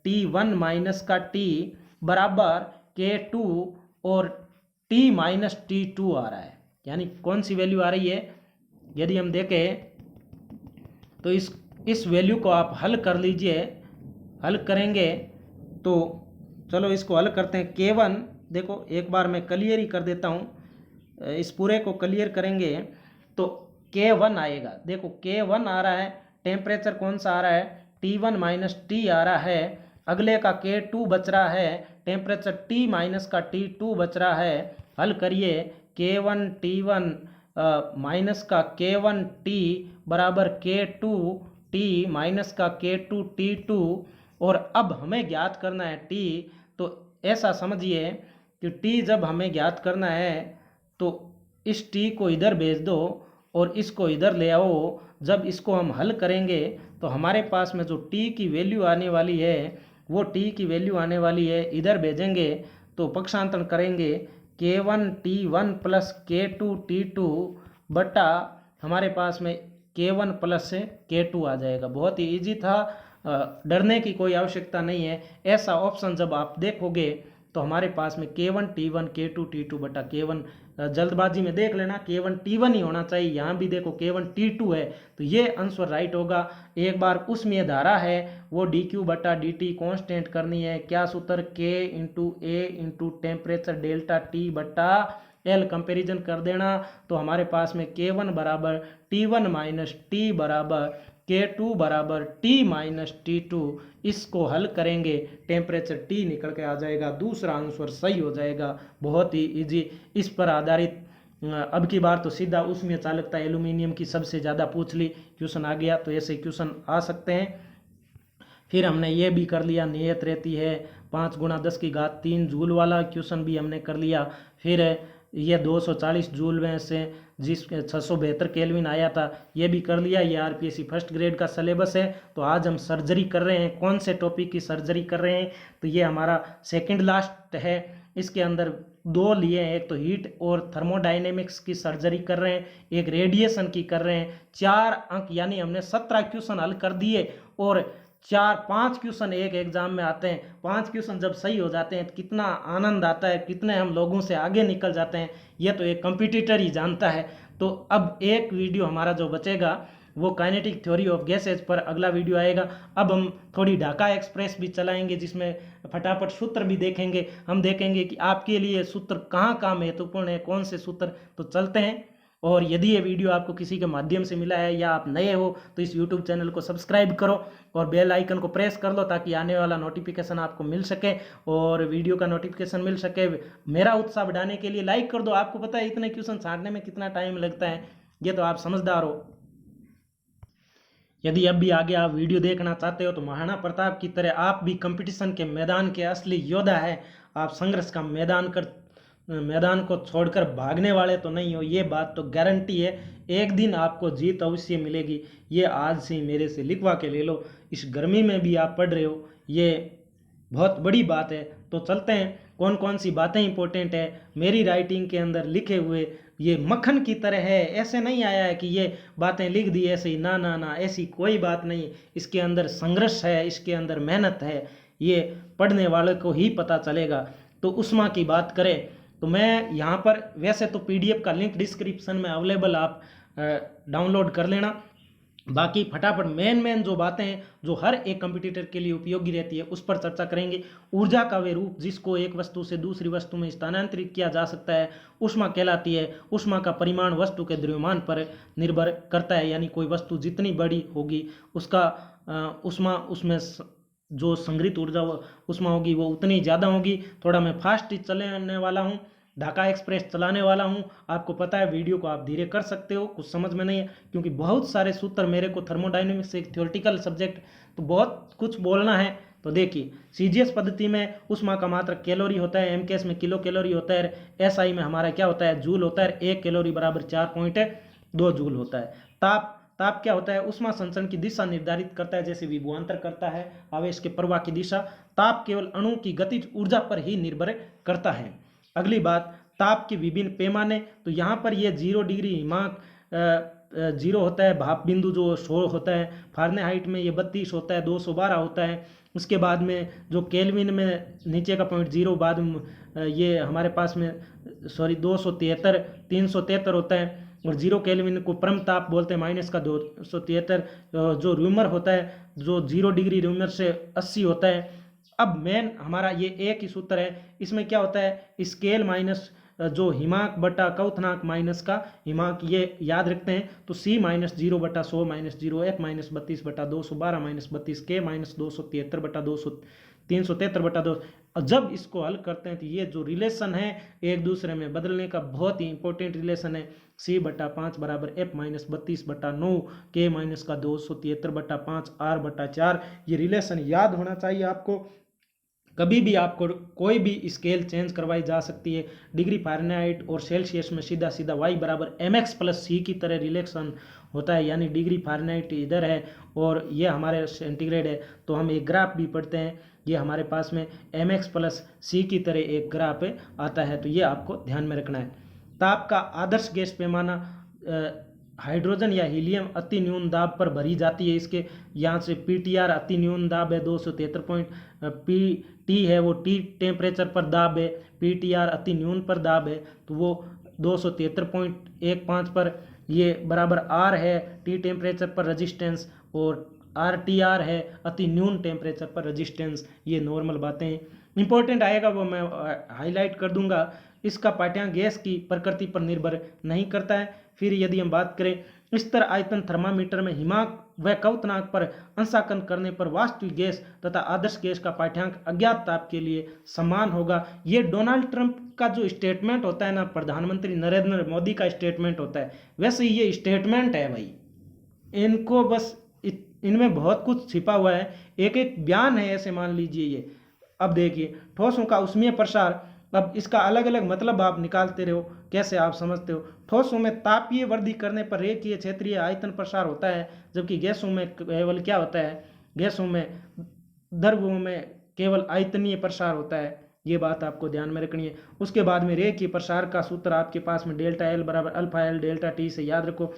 T1 माइनस का T बराबर K2 और T माइनस T2 आ रहा है, यानी कौन सी वैल्यू आ रही है, यदि हम देखें तो इस वैल्यू को आप हल कर लीजिए, हल करेंगे तो चलो इसको हल करते हैं। K1 देखो एक बार मैं क्लियर ही कर देता हूँ, इस पूरे को क्लियर करेंगे तो K1 आएगा, देखो K1 आ रहा है, टेम्परेचर कौन सा आ रहा है, T1 माइनस T आ रहा है, अगले का K2 बच रहा है, टेम्परेचर T माइनस का T2 बच रहा है, हल करिए, K1 T1 माइनस का K1 T बराबर K2 T माइनस का K2 T2, और अब हमें ज्ञात करना है टी। तो ऐसा समझिए कि टी जब हमें ज्ञात करना है तो इस टी को इधर भेज दो और इसको इधर ले आओ। जब इसको हम हल करेंगे तो हमारे पास में जो टी की वैल्यू आने वाली है वो टी की वैल्यू आने वाली है, इधर भेजेंगे तो पक्षांतरण करेंगे K1T1 प्लस K2T2 बटा हमारे पास में K1 प्लस K2 आ जाएगा। बहुत ही इजी था, डरने की कोई आवश्यकता नहीं है। ऐसा ऑप्शन जब आप देखोगे तो हमारे पास में K1T1 K2T2 बटा K1, जल्दबाजी में देख लेना K1T1 ही होना चाहिए, यहाँ भी देखो K1T2 है तो ये आंसर राइट होगा। एक बार उसमें धारा है वो dQ बटा dt कांस्टेंट करनी है। क्या सूत्र, K इंटू ए इंटू टेम्परेचर डेल्टा T बटा L, कंपेरिजन कर देना तो हमारे पास में K1 बराबर T1 माइनस T बराबर K2 बराबर T माइनस T2। इसको हल करेंगे टेम्परेचर T निकल के आ जाएगा, दूसरा आंसर सही हो जाएगा। बहुत ही इजी, इस पर आधारित अब की बार तो सीधा उसमें चालकता एल्यूमिनियम की सबसे ज़्यादा पूछ ली, क्वेश्चन आ गया, तो ऐसे क्वेश्चन आ सकते हैं। फिर हमने ये भी कर लिया, नियत रहती है 5 गुणा 10 की घात 3 जूल वाला क्वेश्चन भी हमने कर लिया। फिर ये 240 जूल में से जिस 672 केल्विन आया था ये भी कर लिया। ये आरपीएससी फर्स्ट ग्रेड का सिलेबस है। तो आज हम सर्जरी कर रहे हैं, कौन से टॉपिक की सर्जरी कर रहे हैं, तो ये हमारा सेकंड लास्ट है। इसके अंदर 2 लिए हैं, एक तो हीट और थर्मोडाइनेमिक्स की सर्जरी कर रहे हैं, एक रेडिएशन की कर रहे हैं। 4 अंक यानी हमने 17 क्वेश्चन हल कर दिए और 4-5 क्वेश्चन एक एग्जाम में आते हैं। 5 क्वेश्चन जब सही हो जाते हैं तो कितना आनंद आता है, कितने हम लोगों से आगे निकल जाते हैं, ये तो एक कंपटीटर ही जानता है। तो अब एक वीडियो हमारा जो बचेगा वो काइनेटिक थ्योरी ऑफ गैसेज पर अगला वीडियो आएगा। अब हम थोड़ी ढाका एक्सप्रेस भी चलाएंगे जिसमें फटाफट सूत्र भी देखेंगे। हम देखेंगे कि आपके लिए सूत्र कहाँ कहाँ महत्वपूर्ण है, कौन से सूत्र। तो चलते हैं। और यदि ये वीडियो आपको किसी के माध्यम से मिला है या आप नए हो तो इस YouTube चैनल को सब्सक्राइब करो और बेल आइकन को प्रेस कर लो ताकि आने वाला नोटिफिकेशन आपको मिल सके और वीडियो का नोटिफिकेशन मिल सके। मेरा उत्साह बढ़ाने के लिए लाइक कर दो। आपको पता है इतने क्वेश्चन छांटने में कितना टाइम लगता है, ये तो आप समझदार हो। यदि अब भी आगे आप वीडियो देखना चाहते हो तो महाराणा प्रताप की तरह आप भी कंपटीशन के मैदान के असली योद्धा है। आप संघर्ष का मैदान को छोड़कर भागने वाले तो नहीं हो, ये बात तो गारंटी है। एक दिन आपको जीत अवश्य मिलेगी, ये आज से मेरे से लिखवा के ले लो। इस गर्मी में भी आप पढ़ रहे हो, ये बहुत बड़ी बात है। तो चलते हैं, कौन कौन सी बातें इंपॉर्टेंट है मेरी राइटिंग के अंदर लिखे हुए ये मक्खन की तरह है। ऐसे नहीं आया है कि ये बातें लिख दी ऐसे ही, ना ना ना, ऐसी कोई बात नहीं। इसके अंदर संघर्ष है, इसके अंदर मेहनत है, ये पढ़ने वाले को ही पता चलेगा। तो उस्मा की बात करें तो मैं यहाँ पर, वैसे तो PDF का लिंक डिस्क्रिप्शन में अवेलेबल, आप डाउनलोड कर लेना। बाकी फटाफट मेन जो बातें हैं जो हर एक कंपटीटर के लिए उपयोगी रहती है उस पर चर्चा करेंगे। ऊर्जा का वे रूप जिसको एक वस्तु से दूसरी वस्तु में स्थानांतरित किया जा सकता है ऊष्मा कहलाती है। ऊष्मा का परिमाण वस्तु के द्रव्यमान पर निर्भर करता है, यानी कोई वस्तु जितनी बड़ी होगी उसका ऊष्मा, उसमें जो संग्रहित ऊर्जा ऊष्मा होगी वो उतनी ज़्यादा होगी। थोड़ा मैं फास्ट चलाने वाला हूँ, ढाका एक्सप्रेस चलाने वाला हूँ। आपको पता है वीडियो को आप धीरे कर सकते हो, कुछ समझ में नहीं है क्योंकि बहुत सारे सूत्र मेरे को, थर्मोडायनेमिक्स एक थ्योरेटिकल सब्जेक्ट तो बहुत कुछ बोलना है। तो देखिए CGS पद्धति में ऊष्मा का मात्रक कैलोरी होता है, MKS में किलो कैलोरी होता है, SI में हमारा क्या होता है, जूल होता है। 1 कैलोरी बराबर 4.2 जूल होता है। ताप क्या होता है, ऊष्मा संचरण की दिशा निर्धारित करता है, जैसे विभवांतर करता है आवेश के प्रवाह की दिशा। ताप केवल अणु की गतिज ऊर्जा पर ही निर्भर करता है। अगली बात, ताप के विभिन्न पैमाने। तो यहाँ पर ये 0 डिग्री हिमांक 0 होता है, भाप बिंदु जो 100 होता है, फारेनहाइट में ये 32 होता है, 212 होता है। उसके बाद में जो केल्विन में नीचे का पॉइंट 0, बाद में ये हमारे पास में 273 373 होता है। और 0 केल्विन को परम ताप बोलते हैं, -273। जो रूमर होता है, जो 0 डिग्री रूमर से 80 होता है। अब मेन हमारा ये एक ही सूत्र है, इसमें क्या होता है, स्केल माइनस जो हिमांक बटा क्वथनांक माइनस का हिमांक, ये याद रखते हैं। तो C -0 बटा 100 -0 F -32 बटा 212 -32 K -273 बटा 373 बटा 2। जब इसको हल करते हैं तो ये जो रिलेशन है एक दूसरे में बदलने का, बहुत ही इंपॉर्टेंट रिलेशन है। C/5 बराबर F-32/9 K-273/5 R/4। ये रिलेशन याद होना चाहिए आपको। कभी भी आपको कोई भी स्केल चेंज करवाई जा सकती है। डिग्री फ़ारेनहाइट और सेल्सियस में सीधा सीधा y बराबर mx प्लस c की तरह रिलेशन होता है, यानी डिग्री फ़ारेनहाइट इधर है और ये हमारे सेंटीग्रेड है। तो हम एक ग्राफ भी पढ़ते हैं, ये हमारे पास में mx प्लस c की तरह एक ग्राफ आता है, तो ये आपको ध्यान में रखना है। ताप का आदर्श गैस पैमाना हाइड्रोजन या हीलियम अति न्यून दाब पर भरी जाती है। इसके यहाँ से PTR अति न्यून दाब है 273 PT है वो T टेम्परेचर पर दाब है, PTR अति न्यून पर दाब है तो वो 273.15 पर, ये बराबर R है T टेम्परेचर पर रजिस्टेंस, और RTR है अति न्यून टेम्परेचर पर रजिस्टेंस। ये नॉर्मल बातें हैं, इंपॉर्टेंट आएगा वो मैं हाईलाइट कर दूंगा। इसका पाठ्यांक गैस की प्रकृति पर निर्भर नहीं करता है। फिर यदि हम बात करें स्तर आयतन थर्मामीटर में हिमांक व क्वथनांक पर अंशांकन करने पर वास्तविक गैस तथा आदर्श गैस का पाठ्यांक अज्ञात ताप के लिए समान होगा। ये डोनाल्ड ट्रंप का जो स्टेटमेंट होता है ना, प्रधानमंत्री नरेंद्र मोदी का स्टेटमेंट होता है, वैसे ये स्टेटमेंट है भाई। इनको बस इनमें बहुत कुछ छिपा हुआ है, एक एक बयान है ऐसे मान लीजिए ये। अब देखिए ठोसों का उष्मीय प्रसार, अब इसका अलग अलग मतलब आप निकालते रहो, कैसे आप समझते हो। ठोसों में तापीय वृद्धि करने पर रेखीय क्षेत्रीय आयतन प्रसार होता है, जबकि गैसों में केवल क्या होता है, गैसों में द्रव्यों में केवल आयतनीय प्रसार होता है। ये बात आपको ध्यान में रखनी है। उसके बाद में रेखीय प्रसार का सूत्र आपके पास में डेल्टा एल बराबर अल्फा एल डेल्टा टी से याद रखो,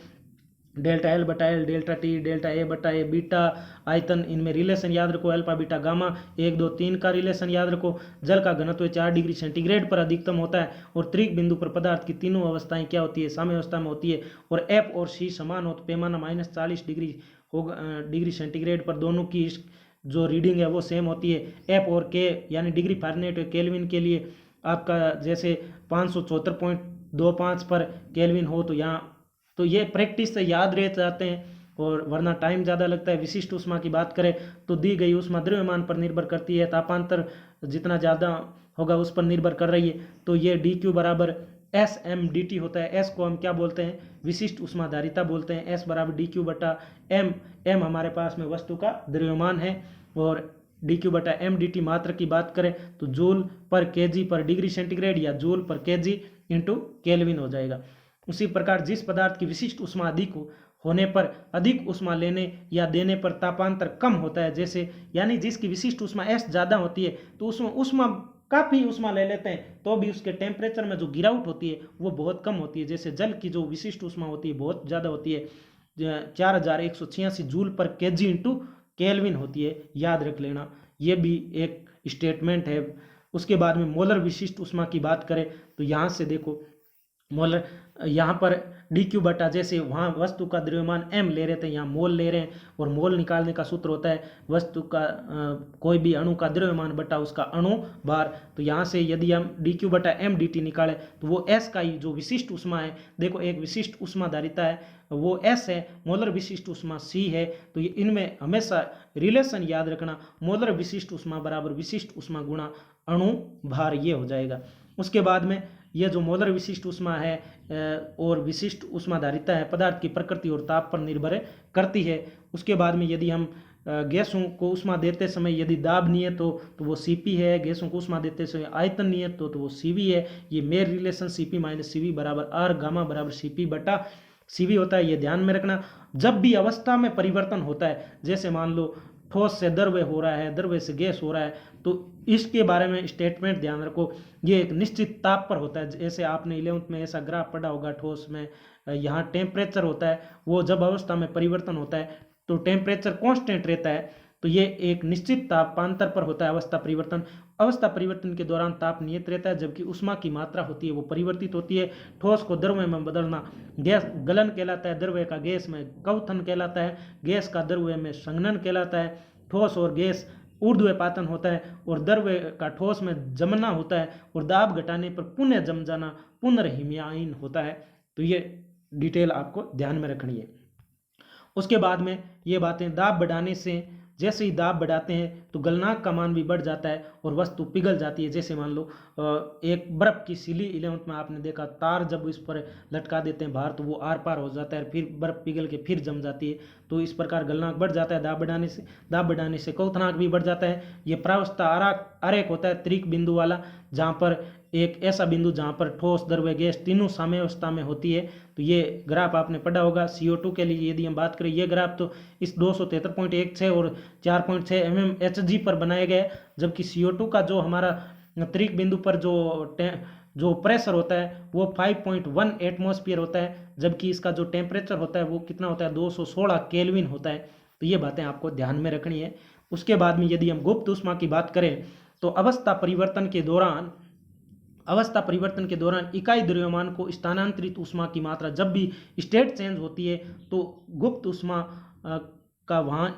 डेल्टा एल बटा L delta T delta A बटा ए बीटा आयतन, इनमें रिलेशन याद रखो, अल्फा बीटा गामा 1 2 3 का रिलेशन याद रखो। जल का घनत्व 4 डिग्री सेंटीग्रेड पर अधिकतम होता है और त्रिक बिंदु पर पदार्थ की तीनों अवस्थाएं क्या होती है, साम्यावस्था में होती है, और एफ और सी समान हो तो पैमाना -40 डिग्री होगा डिग्री सेंटीग्रेड पर, दोनों की जो रीडिंग है वो सेम होती है। एफ और के यानी डिग्री फ़ारेनहाइट और केल्विन के लिए आपका जैसे 574.25 पर केल्विन हो तो यहाँ तो ये प्रैक्टिस से याद रह जाते हैं, और वरना टाइम ज़्यादा लगता है। विशिष्ट ऊष्मा की बात करें तो दी गई ऊष्मा द्रव्यमान पर निर्भर करती है, तापांतर जितना ज़्यादा होगा उस पर निर्भर कर रही है। तो ये dq बराबर SmDT होता है। S को हम क्या बोलते हैं, विशिष्ट ऊष्माधारिता बोलते हैं। S बराबर dq बटा m, m हमारे पास में वस्तु का द्रव्यमान है, और dq बटा mdt मात्रा की बात करें तो जूल पर kg पर डिग्री सेंटीग्रेड या जूल पर kg इंटू केल्विन हो जाएगा। उसी प्रकार जिस पदार्थ की विशिष्ट ऊष्मा अधिक होने पर अधिक ऊष्मा लेने या देने पर तापांतर कम होता है, जैसे यानी जिसकी विशिष्ट ऊष्मा S ज़्यादा होती है तो उसमें ऊष्मा काफ़ी ऊष्मा ले लेते हैं तो भी उसके टेम्परेचर में जो गिरावट होती है वो बहुत कम होती है। जैसे जल की जो विशिष्ट ऊष्मा होती है बहुत ज़्यादा होती है, 4186 जूल पर केजी इंटू केल्विन होती है, याद रख लेना, ये भी एक स्टेटमेंट है। उसके बाद में मोलर विशिष्ट ऊष्मा की बात करें तो यहाँ से देखो मोलर, यहाँ पर dq बटा, जैसे वहाँ वस्तु का द्रव्यमान m ले रहे थे, यहाँ मोल ले रहे हैं, और मोल निकालने का सूत्र होता है वस्तु का कोई भी अणु का द्रव्यमान बटा उसका अणु भार। तो यहाँ से यदि हम dq बटा m dt निकालें तो वो s का ही जो विशिष्ट ऊष्मा है, देखो एक विशिष्ट ऊष्माधारिता है वो s है, मोलर विशिष्ट ऊष्मा c है। तो ये इनमें हमेशा रिलेशन याद रखना, मोलर विशिष्ट ऊष्मा बराबर विशिष्ट ऊष्मा गुणा अणु भार, ये हो जाएगा। उसके बाद में यह जो मोलर विशिष्ट ऊष्मा है और विशिष्ट ऊष्माधारिता है पदार्थ की प्रकृति और ताप पर निर्भर करती है। उसके बाद में यदि हम गैसों को ऊष्मा देते समय यदि दाब नियत हो तो वो Cp है, गैसों को ऊष्मा देते समय आयतन नियत हो तो वो Cv है। ये मेर रिलेशन Cp माइनस Cv बराबर R गामा बराबर Cp बटा Cv होता है, ये ध्यान में रखना। जब भी अवस्था में परिवर्तन होता है, जैसे मान लो ठोस से द्रव्य हो रहा है, द्रव्य से गैस हो रहा है, तो इसके बारे में स्टेटमेंट ध्यान रखो, ये एक निश्चित ताप पर होता है। जैसे आपने 11th में ऐसा ग्राफ पढ़ा होगा, ठोस में यहाँ टेम्परेचर होता है, वो जब अवस्था में परिवर्तन होता है तो टेम्परेचर कांस्टेंट रहता है, तो ये एक निश्चित तापांतर पर होता है अवस्था परिवर्तन। अवस्था परिवर्तन के दौरान ताप नियत रहता है, जबकि ऊष्मा की मात्रा होती है वो परिवर्तित होती है। ठोस को द्रव्य में बदलना गैस गलन कहलाता है, द्रव्य का गैस में क्वथन कहलाता है, गैस का द्रव्य में संघनन कहलाता है। ठोस और गैस ऊर्ध्वपातन होता है और द्रव्य का ठोस में जमना होता है, और दाब घटाने पर पुनः जम जाना पुनर्हिमयान होता है। तो ये डिटेल आपको ध्यान में रखनी है। उसके बाद में ये बातें दाब बढ़ाने से जैसे ही दाब बढ़ाते हैं तो गलनांक का मान भी बढ़ जाता है और वस्तु पिघल जाती है। जैसे मान लो एक बर्फ़ की सिली 11th में आपने देखा, तार जब इस पर लटका देते हैं बाहर तो वो आर पार हो जाता है, फिर बर्फ़ पिघल के फिर जम जाती है। तो इस प्रकार गलनांक बढ़ जाता है दाब बढ़ाने से क्वथनांक भी बढ़ जाता है। ये प्रावस्था आरेख होता है त्रिक बिंदु वाला, जहाँ पर एक ऐसा बिंदु जहाँ पर ठोस, द्रव्य, गैस तीनों साम्यावस्था में होती है। तो ये ग्राफ आपने पढ़ा होगा। CO2 के लिए यदि हम बात करें, ये ग्राफ तो इस 273.16 और 4.6 mmHg पर बनाया गया है, जबकि CO2 का जो हमारा त्रिक बिंदु पर जो प्रेशर होता है वो 5.1 एटमॉस्फेयर होता है, जबकि इसका जो टेम्परेचर होता है वो कितना होता है, 216 केल्विन होता है। तो ये बातें आपको ध्यान में रखनी है। उसके बाद में यदि हम गुप्त ऊष्मा की बात करें तो अवस्था परिवर्तन के दौरान इकाई द्रव्यमान को स्थानांतरित ऊष्मा की मात्रा, जब भी स्टेट चेंज होती है तो गुप्त ऊष्मा का वहाँ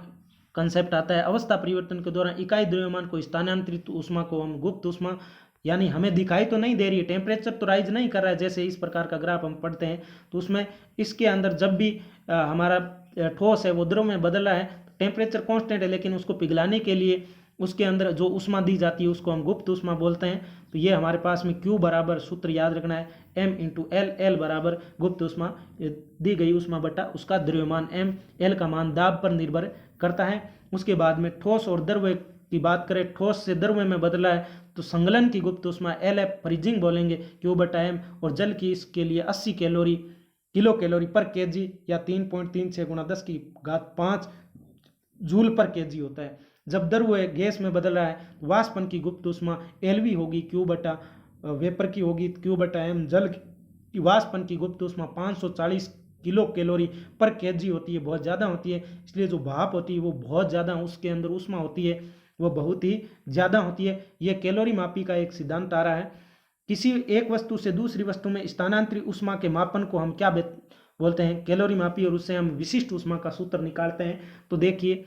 कंसेप्ट आता है। अवस्था परिवर्तन के दौरान इकाई द्रव्यमान को स्थानांतरित ऊष्मा को हम गुप्त ऊष्मा, यानी हमें दिखाई तो नहीं दे रही है, टेम्परेचर तो राइज नहीं कर रहा है, जैसे इस प्रकार का ग्राफ हम पढ़ते हैं तो उसमें इसके अंदर जब भी हमारा ठोस है वो द्रव में बदल रहा है, टेम्परेचर कांस्टेंट है, लेकिन उसको पिघलाने के लिए उसके अंदर जो ऊष्मा दी जाती है उसको हम गुप्त ऊष्मा बोलते हैं। तो ये हमारे पास में Q बराबर, सूत्र याद रखना है, M×L, L बराबर गुप्त ऊष्मा दी गई ऊष्मा बटा उसका द्रव्यमान M, L का मान दाब पर निर्भर करता है। उसके बाद में ठोस और द्रव्य की बात करें, ठोस से द्रव्य में बदला है तो संगलन की गुप्त ऊष्मा LF, फ्रीजिंग बोलेंगे Q/M, और जल की इसके लिए 80 किलो कैलोरी पर kg या 3.36 × 10⁵ जूल पर kg होता है। जब द्रव्य गैस में बदल रहा है तो वाष्पन की गुप्त ऊष्मा LV होगी, वेपर की होगी Q/M, जल की वाष्पन की गुप्त ऊष्मा 540 किलो कैलोरी पर kg होती है, बहुत ज़्यादा होती है, इसलिए जो भाप होती है वो बहुत ज़्यादा, उसके अंदर ऊष्मा होती है वो बहुत ही ज़्यादा होती है। ये कैलोरी मापी का एक सिद्धांत आ रहा है। किसी एक वस्तु से दूसरी वस्तु में स्थानांतरित ऊष्मा के मापन को हम क्या बोलते हैं, कैलोरी मापी, और उससे हम विशिष्ट ऊष्मा का सूत्र निकालते हैं। तो देखिए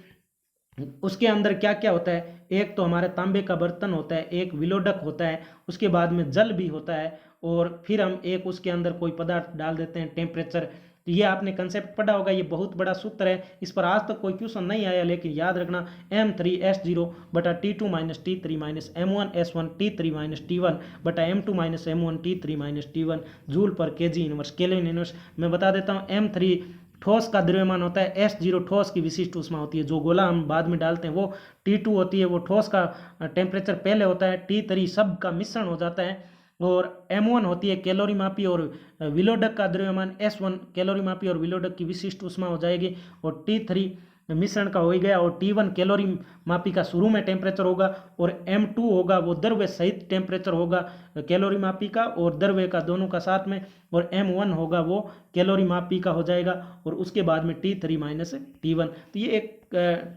उसके अंदर क्या क्या होता है, एक तो हमारे तांबे का बर्तन होता है, एक विलोडक होता है, उसके बाद में जल भी होता है, और फिर हम एक उसके अंदर कोई पदार्थ डाल देते हैं, टेम्परेचर। तो ये आपने कंसेप्ट पढ़ा होगा, ये बहुत बड़ा सूत्र है, इस पर आज तक कोई क्वेश्चन नहीं आया, लेकिन याद रखना M3S0 बटा T2 - T3 - M1S1 T3 - T1 बटा M2 - M1 T3 - T1 joule पर kg इनवर्स, केल्विन इनवर्स। मैं बता देता हूँ, M3 ठोस का द्रव्यमान होता है, S0 ठोस की विशिष्ट ऊष्मा होती है, जो गोला हम बाद में डालते हैं वो T2 होती है, वो ठोस का टेम्परेचर पहले होता है, T3 सब का मिश्रण हो जाता है, और M1 होती है कैलोरी मापी और विलोडक का द्रव्यमान, S1 कैलोरी मापी और विलोडक की विशिष्ट ऊष्मा हो जाएगी, और T3 मिश्रण का हो ही गया, और T1 कैलोरी मापी का शुरू में टेम्परेचर होगा, और M2 होगा वो द्रव्य सहित टेम्परेचर होगा कैलोरी मापी का और द्रव्य का दोनों का साथ में, और M1 होगा वो कैलोरी मापी का हो जाएगा, और उसके बाद में T3 - T1। तो ये एक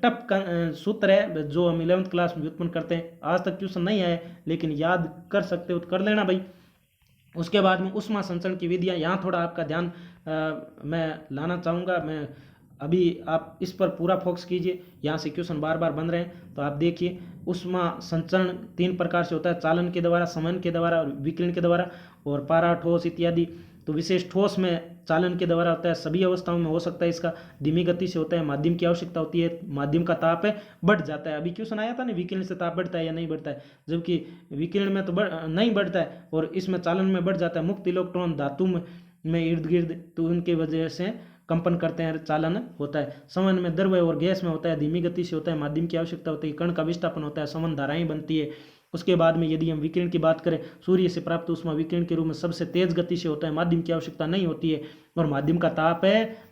टफ सूत्र है जो हम 11th क्लास में व्युत्पन्न करते हैं, आज तक क्वेश्चन नहीं आए, लेकिन याद कर सकते हो तो कर लेना भाई। उसके बाद में ऊष्मा संचरण की विधियाँ, यहाँ थोड़ा आपका ध्यान मैं लाना चाहूँगा, मैं अभी आप इस पर पूरा फोकस कीजिए, यहाँ से क्वेश्चन बार बार बन रहे हैं। तो आप देखिए ऊष्मा संचरण 3 प्रकार से होता है, चालन के द्वारा, समन के द्वारा और विकिरण के द्वारा, और पारा, ठोस इत्यादि। तो विशेष ठोस में चालन के द्वारा होता है, सभी अवस्थाओं में हो सकता है, इसका धीमी गति से होता है, माध्यम की आवश्यकता होती है, माध्यम का ताप बढ़ जाता है। अभी क्वेश्चन आया था ना, विकिरण से ताप बढ़ता है या नहीं बढ़ता है, जबकि विकिरण में तो नहीं बढ़ता है और इसमें चालन में बढ़ जाता है। मुक्त इलेक्ट्रॉन धातु में इर्द गिर्द, तो उनकी वजह से कंपन करते हैं, चालन होता है। समन में द्रव्य और गैस में होता है, धीमी गति से होता है, माध्यम की आवश्यकता होती है, कण का विस्थापन होता है, समन धाराएं बनती है। उसके बाद में यदि हम विकिरण की बात करें, सूर्य से प्राप्त ऊष्मा विकिरण के रूप में सबसे तेज गति से होता है, माध्यम की आवश्यकता नहीं होती है, और माध्यम का ताप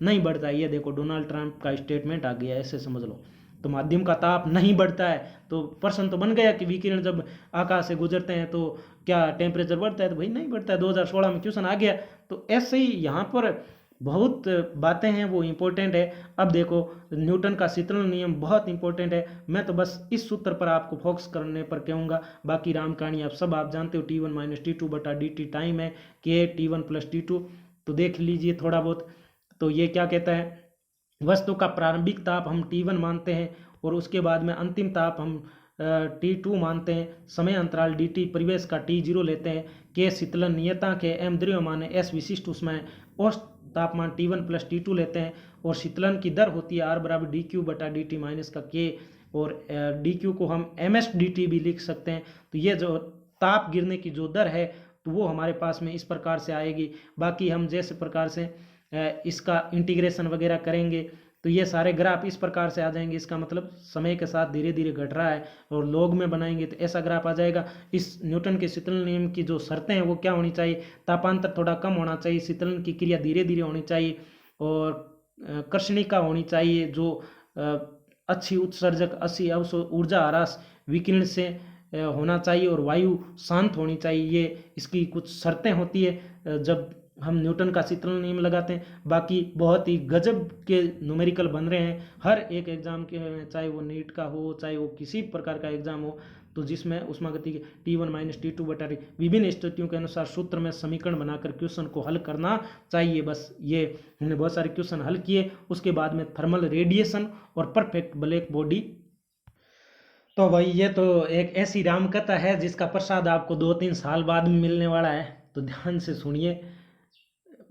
नहीं बढ़ता है। ये देखो डोनाल्ड ट्रंप का स्टेटमेंट आ गया, ऐसे समझ लो। तो माध्यम का ताप नहीं बढ़ता है, तो प्रश्न तो बन गया कि विकिरण जब आकाश से गुजरते हैं तो क्या टेम्परेचर बढ़ता है, तो भाई नहीं बढ़ता है, 2016 में क्वेश्चन आ गया। तो ऐसे ही यहाँ पर बहुत बातें हैं वो इम्पोर्टेंट है। अब देखो न्यूटन का शीतलन नियम बहुत इंपॉर्टेंट है, मैं तो बस इस सूत्र पर आपको फोकस करने पर कहूँगा, बाकी राम कहानी आप सब आप जानते हो। T1 - T2 बटा dt टाइम है, K T1 + T2, तो देख लीजिए थोड़ा बहुत। तो ये क्या कहता है, वस्तु का प्रारंभिक ताप हम T1 मानते हैं, और उसके बाद में अंतिम ताप हम T2 मानते हैं, समय अंतराल dt परिवेश का T0 लेते हैं, K शीतलन नियतांक है, M द्रव्यमान है, S विशिष्ट ऊष्मा है, तापमान T1 प्लस T2 लेते हैं और शीतलन की दर होती है R बराबर डी क्यू बटा डी टी माइनस का के, और डी क्यू को हम MS/dt भी लिख सकते हैं। तो ये जो ताप गिरने की जो दर है तो वो हमारे पास में इस प्रकार से आएगी। बाकी हम जैसे प्रकार से इसका इंटीग्रेशन वगैरह करेंगे तो ये सारे ग्राफ इस प्रकार से आ जाएंगे। इसका मतलब समय के साथ धीरे धीरे घट रहा है, और लॉग में बनाएंगे तो ऐसा ग्राफ आ जाएगा। इस न्यूटन के शीतलन नियम की जो शर्तें हैं वो क्या होनी चाहिए, तापांतर थोड़ा कम होना चाहिए, शीतलन की क्रिया धीरे धीरे होनी चाहिए, और कर्षणिका होनी चाहिए जो अच्छी उत्सर्जक, अच्छी ऊर्जा ह्रास विकिरण से होना चाहिए, और वायु शांत होनी चाहिए। ये इसकी कुछ शर्तें होती है जब हम न्यूटन का शीतलन नियम लगाते हैं। बाकी बहुत ही गजब के न्यूमेरिकल बन रहे हैं हर एक एग्जाम के, चाहे वो नीट का हो, चाहे वो किसी प्रकार का एग्जाम हो, तो जिसमें उष्मागति के T1 माइनस T2 बटा विभिन्न स्थितियों के अनुसार सूत्र में समीकरण बनाकर क्वेश्चन को हल करना चाहिए। बस ये हमने बहुत सारे क्वेश्चन हल किए। उसके बाद में थर्मल रेडिएशन और परफेक्ट ब्लैक बॉडी। तो भाई ये तो एक ऐसी रामकथा है जिसका प्रसाद आपको 2-3 साल बाद में मिलने वाला है, तो ध्यान से सुनिए।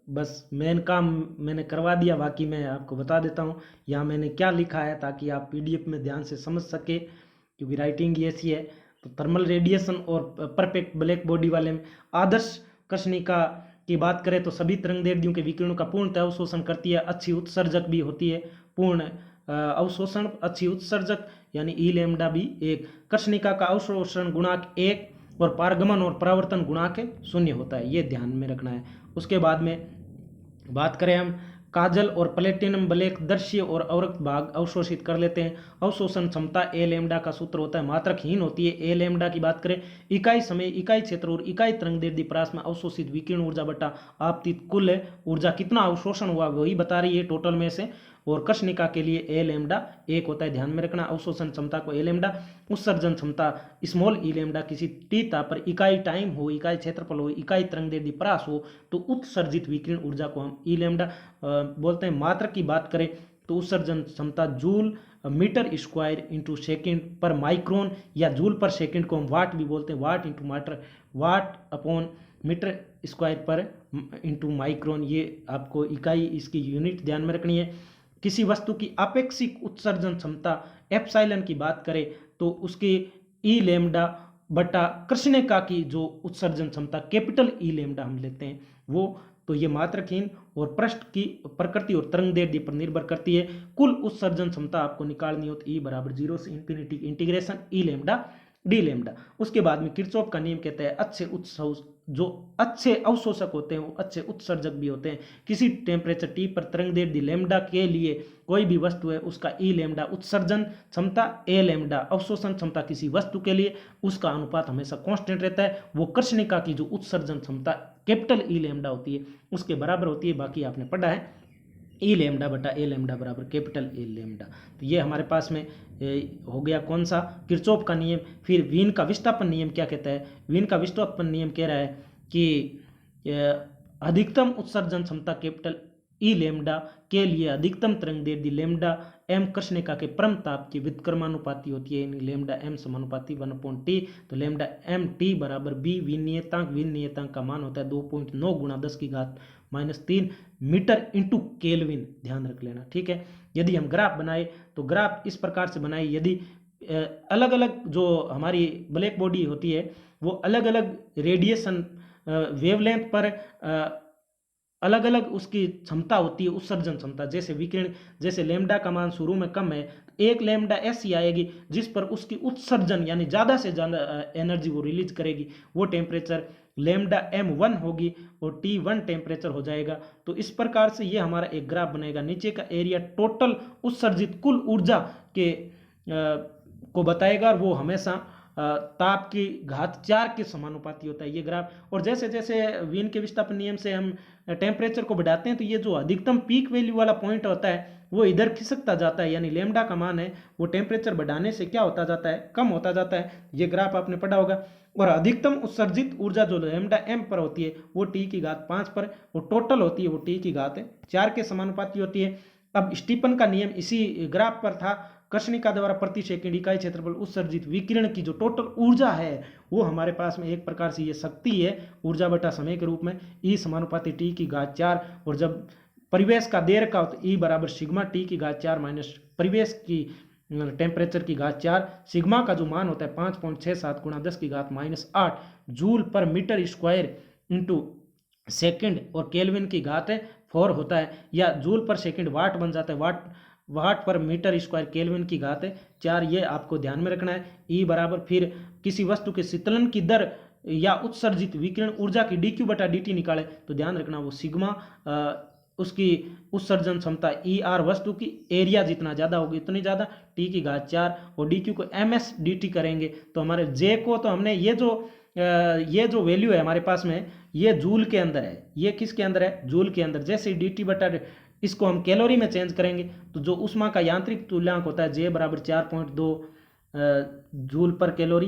बस मेन काम मैंने करवा दिया, बाकी मैं आपको बता देता हूँ यहाँ मैंने क्या लिखा है ताकि आप PDF में ध्यान से समझ सके, क्योंकि राइटिंग ही ऐसी है। तो थर्मल रेडिएशन और परफेक्ट ब्लैक बॉडी वाले में आदर्श कृष्णिका की बात करें तो सभी तरंगदैर्ध्यों के विकिरणों का पूर्णतः अवशोषण करती है, अच्छी उत्सर्जक भी होती है। पूर्ण अवशोषण, अच्छी उत्सर्जक यानी ई लैम्डा भी 1, कृष्णिका का अवशोषण गुणांक 1 और पारगमन और परावर्तन गुणांक 0 होता है, ये ध्यान में रखना है। उसके बाद में बात करें हम काजल और प्लेटिनम ब्लैक दृश्य और अवरक्त भाग अवशोषित कर लेते हैं। अवशोषण क्षमता ए लैम्डा का सूत्र होता है, मात्रकहीन होती है। ए लैम्डा की बात करें इकाई समय, इकाई क्षेत्र और इकाई तरंगदैर्ध्य परास में अवशोषित विकिरण ऊर्जा बटा आपतित कुल ऊर्जा, कितना अवशोषण हुआ वही बता रही है टोटल में से। और कृष्णिका के लिए ए लैम्डा 1 होता है, ध्यान में रखना। अवशोषण क्षमता को ए लैम्डा, उत्सर्जन क्षमता स्मॉल ई लैम्डा, किसी टी ताप पर इकाई टाइम हो, इकाई क्षेत्रफल हो, इकाई तरंगदैर्ध्य परास हो तो उत्सर्जित विकिरण ऊर्जा को हम ई लैम्डा बोलते हैं। मात्रक की बात करें तो उत्सर्जन क्षमता joule metre square into second per micron, या जूल पर सेकेंड को हम वाट भी बोलते हैं, watt into metre, watt upon metre square per into micron, ये आपको इकाई इसकी यूनिट ध्यान में रखनी है। किसी वस्तु की अपेक्षिक उत्सर्जन क्षमता एप्सिलॉन की बात करें तो उसके ई लैम्डा बटा कृष्णिका की जो उत्सर्जन क्षमता कैपिटल ई लैम्डा हम लेते हैं वो, तो ये मात्रकहीन और पृष्ठ की प्रकृति और तरंगदैर्ध्य पर निर्भर करती है। कुल उत्सर्जन क्षमता आपको निकालनी हो तो E बराबर 0 से इंफिनिटी इंटीग्रेशन ई लैम्डा डी लैम्डा। उसके बाद में किरचॉफ का नियम कहता है अच्छे जो अच्छे अवशोषक होते हैं वो अच्छे उत्सर्जक भी होते हैं। किसी टेम्परेचर T पर तरंगदैर्ध्य लैम्डा के लिए कोई भी वस्तु है उसका ई लैम्डा उत्सर्जन क्षमता, ए लैम्डा अवशोषण क्षमता किसी वस्तु के लिए उसका अनुपात हमेशा कांस्टेंट रहता है। वो कृष्णिका की जो उत्सर्जन क्षमता कैपिटल ई लैम्डा होती है उसके बराबर होती है। बाकी आपने पढ़ा है ई लैम्डा बटा ए लैम्डा बराबर कैपिटल ए लैम्डा। तो ये हमारे पास में हो गया कौन सा, किरचॉफ का नियम। फिर वीन का विस्थापन नियम क्या कहता है, वीन का विस्थापन नियम कह रहा है कि अधिकतम उत्सर्जन क्षमता कैपिटल ई लैम्डा के लिए अधिकतम तरंगदैर्ध्य लैम्डा एम कृष्णिका के परम ताप की व्युत्क्रमानुपाती होती है, यानी लैम्डा एम समानुपाती 1/T। तो लैम्डा एम टी बराबर बी विनियतांक का मान होता है 2.9 गुणा 10⁻³ मीटर इंटू केल्विन, ध्यान रख लेना, ठीक है। यदि हम ग्राफ बनाए तो ग्राफ इस प्रकार से बनाए, यदि अलग अलग जो हमारी ब्लैक बॉडी होती है वो अलग अलग रेडिएशन वेवलेंथ पर अलग अलग उसकी क्षमता होती है, उत्सर्जन क्षमता। जैसे विकिरण, जैसे लैम्डा का मान शुरू में कम है, एक लैम्डा ऐसी आएगी जिस पर उसकी उत्सर्जन यानी ज़्यादा से ज़्यादा एनर्जी वो रिलीज करेगी, वो टेम्परेचर लैम्डा M1 होगी और T1 टेम्परेचर हो जाएगा। तो इस प्रकार से ये हमारा एक ग्राफ बनेगा। नीचे का एरिया टोटल उत्सर्जित कुल ऊर्जा के को बताएगा, और वो हमेशा ताप की घात 4 के समानुपाती होता है ये ग्राफ। और जैसे जैसे वीन के विस्थापन नियम से हम टेम्परेचर को बढ़ाते हैं तो ये जो अधिकतम पीक वैल्यू वाला पॉइंट होता है वो इधर खिसकता जाता है, यानी लैम्डा का मान है वो टेम्परेचर बढ़ाने से क्या होता जाता है, कम होता जाता है। ये ग्राफ आपने पढ़ा होगा। और अधिकतम उत्सर्जित ऊर्जा जो लैम्डा एम पर होती है वो T की घात 5 पर, वो टोटल होती है वो T की घात 4 के समानुपाती होती है। अब स्टीफन का नियम इसी ग्राफ पर था, कृष्णिका द्वारा प्रति सेकंड इकाई क्षेत्रफल उत्सर्जित विकिरण की जो टोटल ऊर्जा है वो हमारे पास में एक प्रकार से ये शक्ति है ऊर्जा बटा समय के रूप में E समानुपाती T की घात 4, और जब परिवेश का देर का हो तो E बराबर सिग्मा T की घात 4 माइनस परिवेश की टेम्परेचर की घात 4, सिग्मा का जो मान होता है 5.67 गुणा 10 की घात -8 joule per metre square into second, और केल्विन की घात 4 होता है, या जूल पर सेकंड वाट बन जाता है, वाट पर मीटर स्क्वायर केल्विन की घात 4। ये आपको ध्यान में रखना है। ई बराबर फिर किसी वस्तु के शीतलन की दर या उत्सर्जित विकिरण ऊर्जा की dq बटा dt निकाले तो ध्यान रखना वो सिग्मा उसकी उत्सर्जन क्षमता ER वस्तु की एरिया जितना ज़्यादा होगी उतनी ज़्यादा T की घात 4, और dq को ms dt करेंगे तो हमारे J को तो हमने ये जो वैल्यू है हमारे पास में ये जूल के अंदर है, ये किसके अंदर है जूल के अंदर। जैसे dt बटा इसको हम कैलोरी में चेंज करेंगे तो जो उष्मा का यांत्रिक तुल्यांक होता है J बराबर 4.2 जूल पर कैलोरी,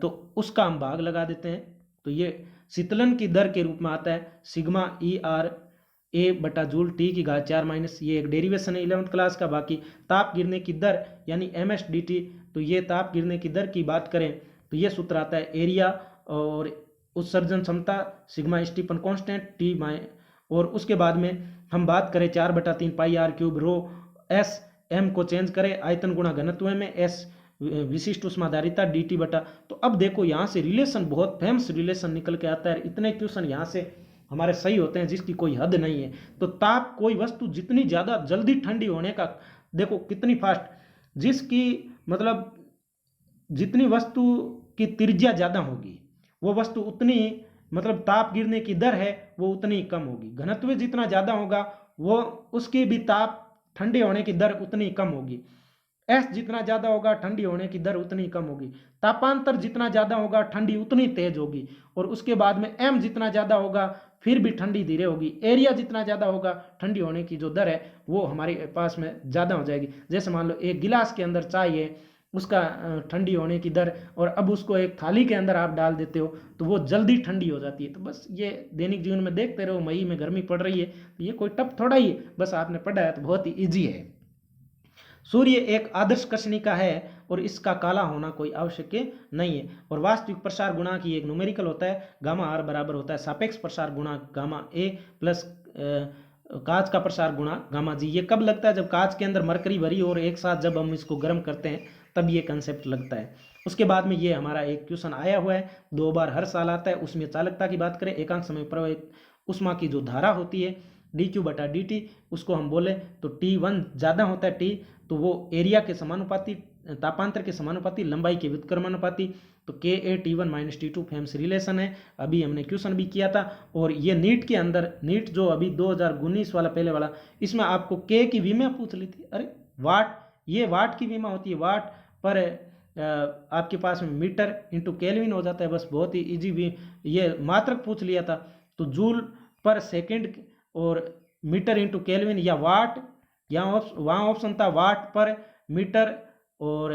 तो उसका हम भाग लगा देते हैं तो ये शीतलन की दर के रूप में आता है सिग्मा ER A बटा जूल T की घात 4 माइनस, ये एक डेरिवेशन है 11th क्लास का। बाकी ताप गिरने की दर यानी ms dt, तो ये ताप गिरने की दर की बात करें तो ये सूत्र आता है एरिया और उत्सर्जन क्षमता सिग्मा स्टीफन कांस्टेंट T और उसके बाद में हम बात करें 4/3 पाई r क्यूब रो s m को चेंज करें आयतन गुणा घनत्व में s विशिष्ट उष्माधारिता dt बटा। तो अब देखो यहाँ से रिलेशन बहुत फेमस रिलेशन निकल के आता है, इतने क्वेश्चन यहाँ से हमारे सही होते हैं जिसकी कोई हद नहीं है। तो ताप कोई वस्तु जितनी ज़्यादा जल्दी ठंडी होने का, देखो कितनी फास्ट, जिसकी मतलब जितनी वस्तु की त्रिज्या ज़्यादा होगी वो वस्तु उतनी मतलब ताप गिरने की दर है वो उतनी कम होगी, घनत्व जितना ज़्यादा होगा वो उसकी भी ताप ठंडे होने की दर उतनी कम होगी, S जितना ज़्यादा होगा ठंडी होने की दर उतनी कम होगी, तापांतर जितना ज़्यादा होगा ठंडी उतनी तेज होगी, और उसके बाद में M जितना ज़्यादा होगा फिर भी ठंडी धीरे होगी, एरिया जितना ज़्यादा होगा ठंडी होने की जो दर है वो हमारे पास में ज़्यादा हो जाएगी। जैसे मान लो एक गिलास के अंदर चाय है उसका ठंडी होने की दर, और अब उसको एक थाली के अंदर आप डाल देते हो तो वो जल्दी ठंडी हो जाती है। तो बस ये दैनिक जीवन में देखते रहो, मई में गर्मी पड़ रही है तो ये कोई टफ थोड़ा ही है, बस आपने पढ़ा है तो बहुत ही ईजी है। सूर्य एक आदर्श कृष्णिका है और इसका काला होना कोई आवश्यक नहीं है, और वास्तविक प्रसार गुणांक एक न्यूमेरिकल होता है, गामा r बराबर होता है सापेक्ष प्रसार गुणांक गामा a प्लस कांच का प्रसार गुणांक गामा g। ये कब लगता है जब कांच के अंदर मरकरी भरी और एक साथ जब हम इसको गर्म करते हैं तब ये कंसेप्ट लगता है। उसके बाद में ये हमारा एक क्वेश्चन आया हुआ है 2 बार हर साल आता है, उसमें चालकता की बात करें एकांक समय प्रवाहित उष्मा की जो धारा होती है dq बटा dt उसको हम बोले तो T1 ज़्यादा होता है T, तो वो एरिया के समानुपाती तापांतर के समानुपाती लंबाई के व्युत्क्रमानुपाती, तो Ka T1 minus T2 famous relation है, अभी हमने क्वेश्चन भी किया था। और ये नीट के अंदर नीट जो अभी 2019 वाला पहले वाला इसमें आपको K की विमा पूछ ली थी, अरे वाट, ये वाट की विमा होती है, वाट पर आपके पास में मीटर इंटू केल्विन हो जाता है, बस बहुत ही इजी भी ये मात्रक पूछ लिया था। तो जूल पर सेकंड और मीटर इंटू केल्विन या वाट, यहाँ वहाँ ऑप्शन था वाट पर मीटर और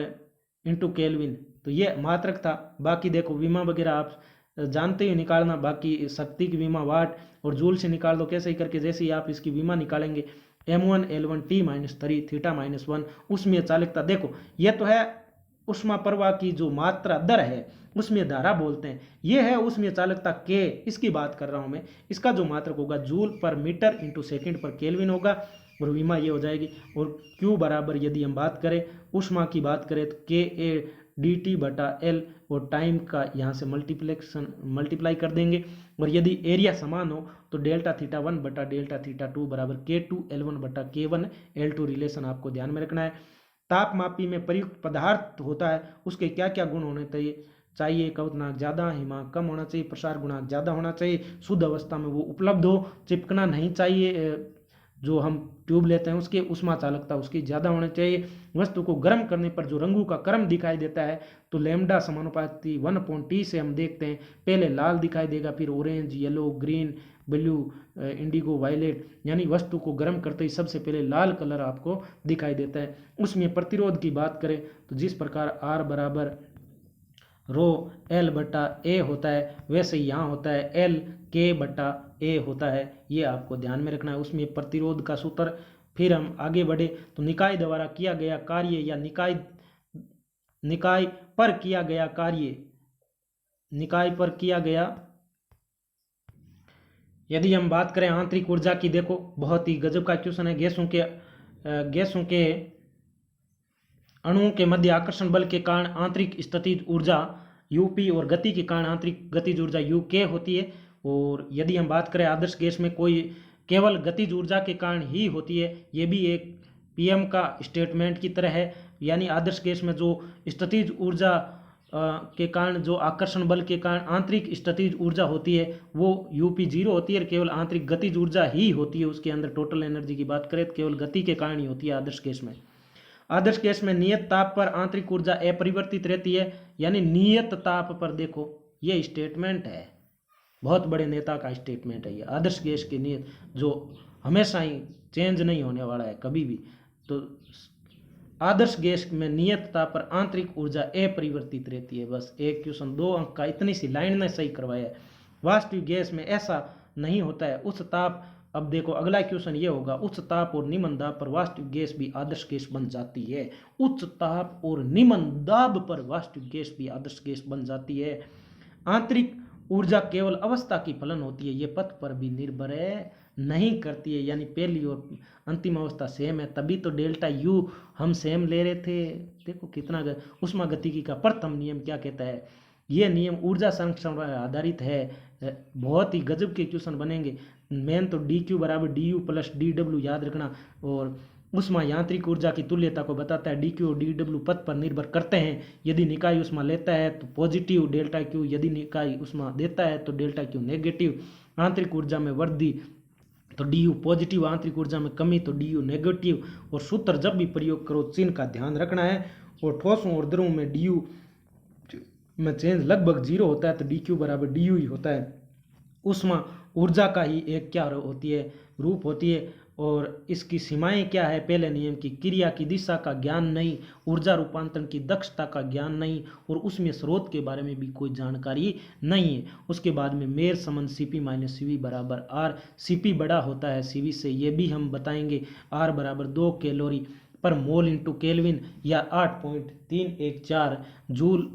इंटू केल्विन, तो ये मात्रक था। बाकी देखो विमा वगैरह आप जानते ही निकालना, बाकी शक्ति की विमा वाट और जूल से निकाल दो कैसे ही करके। जैसे ही आप इसकी विमा निकालेंगे m1 L1 T minus 3 theta minus 1, उसमें चालकता देखो ये तो है उष्मा प्रवाह की जो मात्रा दर है उसमें धारा बोलते हैं, ये है उसमें चालकता K, इसकी बात कर रहा हूँ मैं। इसका जो मात्रक होगा joule per metre into second per kelvin होगा और विमा ये हो जाएगी। और Q बराबर यदि हम बात करें उष्मा की बात करें तो Ka dt बटा L और टाइम का यहाँ से मल्टीप्लाई कर देंगे, और यदि एरिया समान हो तो डेल्टा थीटा 1 बटा डेल्टा थीटा 2 बराबर K2 L1 बटा K1 L2 रिलेशन आपको ध्यान में रखना है। तापमापी में प्रयुक्त पदार्थ होता है उसके क्या क्या गुण होने चाहिए, कवतनाक ज़्यादा, हिमांक कम होना चाहिए, प्रसार गुणांक ज़्यादा होना चाहिए, शुद्ध अवस्था में वो उपलब्ध हो, चिपकना नहीं चाहिए, जो हम ट्यूब लेते हैं उसके उष्मा चालकता उसकी ज़्यादा होनी चाहिए, वस्तु को गर्म करने पर जो रंगों का क्रम दिखाई देता है तो लैम्डा समानुपाती 1/T से हम देखते हैं, पहले लाल दिखाई देगा फिर orange, yellow, green, blue, indigo, violet, यानी वस्तु को गर्म करते ही सबसे पहले लाल कलर आपको दिखाई देता है। उसमें प्रतिरोध की बात करें तो जिस प्रकार R बराबर रो L बटा A होता है वैसे ही यहाँ होता है L K बटा A होता है, ये आपको ध्यान में रखना है। उसमें प्रतिरोध का सूत्र फिर हम आगे बढ़े तो निकाय द्वारा किया गया कार्य या निकाय पर किया गया कार्य, निकाय पर किया गया, यदि हम बात करें आंतरिक ऊर्जा की, देखो बहुत ही गजब का क्वेश्चन है। गैसों के अणुओं के मध्य आकर्षण बल के कारण आंतरिक स्थितिज ऊर्जा यूपी और गति के कारण आंतरिक गतिज ऊर्जा यूके होती है। और यदि हम बात करें आदर्श गैस में कोई केवल गतिज ऊर्जा के कारण ही होती है, ये भी एक पीएम का स्टेटमेंट की तरह है। यानी आदर्श गैस में जो स्थितिज ऊर्जा के कारण, जो आकर्षण बल के कारण आंतरिक स्थितिज ऊर्जा होती है वो यूपी 0 होती है, और केवल आंतरिक गतिज ऊर्जा ही होती है उसके अंदर। टोटल एनर्जी की बात करें तो केवल गति के कारण ही होती है आदर्श गैस में। आदर्श गैस में नियत ताप पर आंतरिक ऊर्जा अपरिवर्तित रहती है। यानी नियत ताप पर, देखो ये स्टेटमेंट है, बहुत बड़े नेता का स्टेटमेंट है ये, आदर्श गैस की नियत जो हमेशा ही चेंज नहीं होने वाला है कभी भी। तो आदर्श गैस में नियत ताप पर आंतरिक ऊर्जा अपरिवर्तित रहती है। बस एक क्वेश्चन 2 अंक का, इतनी सी लाइन ने सही करवाया है। वास्तविक गैस में ऐसा नहीं होता है। उच्च ताप, अब देखो अगला क्वेश्चन ये होगा, उच्च ताप और निम्न दाब पर वास्तविक गैस भी आदर्श गैस बन जाती है। उच्च ताप और निम्न दाब पर वास्तविक गैस भी आदर्श गैस बन जाती है। आंतरिक ऊर्जा केवल अवस्था की फलन होती है, ये पथ पर भी निर्भर नहीं करती है। यानी पहली और अंतिम अवस्था सेम है, तभी तो डेल्टा यू हम सेम ले रहे थे। देखो कितना उष्मागतिकी का प्रथम नियम क्या कहता है, ये नियम ऊर्जा संरक्षण पर आधारित है। बहुत ही गजब के क्वेश्चन बनेंगे। मेन तो डी क्यू बराबर D you plus D W याद रखना, और उष्मा यांत्रिक ऊर्जा की तुल्यता को बताता है। डी क्यू और डी डब्ल्यू पथ पर निर्भर करते हैं। यदि निकाय उष्मा लेता है तो पॉजिटिव डेल्टा क्यू, यदि निकाय उष्मा देता है तो डेल्टा क्यू नेगेटिव। आंतरिक ऊर्जा में वृद्धि तो डी यू पॉजिटिव, आंतरिक ऊर्जा में कमी तो डी यू नेगेटिव। और सूत्र जब भी प्रयोग करो चिन्ह का ध्यान रखना है। और ठोसों और द्रवों में डी यू में चेंज लगभग 0 होता है, तो डी क्यू बराबर डी यू ही होता है। उष्मा ऊर्जा का ही एक क्या होती है, रूप होती है। और इसकी सीमाएं क्या है, पहले नियम की, क्रिया की दिशा का ज्ञान नहीं, ऊर्जा रूपांतरण की दक्षता का ज्ञान नहीं, और उसमें स्रोत के बारे में भी कोई जानकारी नहीं है। उसके बाद में मेर संबंध Cp माइनस Cv बराबर R, Cp बड़ा होता है Cv से, ये भी हम बताएंगे। R बराबर 2 कैलोरी पर मोल इंटू केल्विन या 8.314 जूल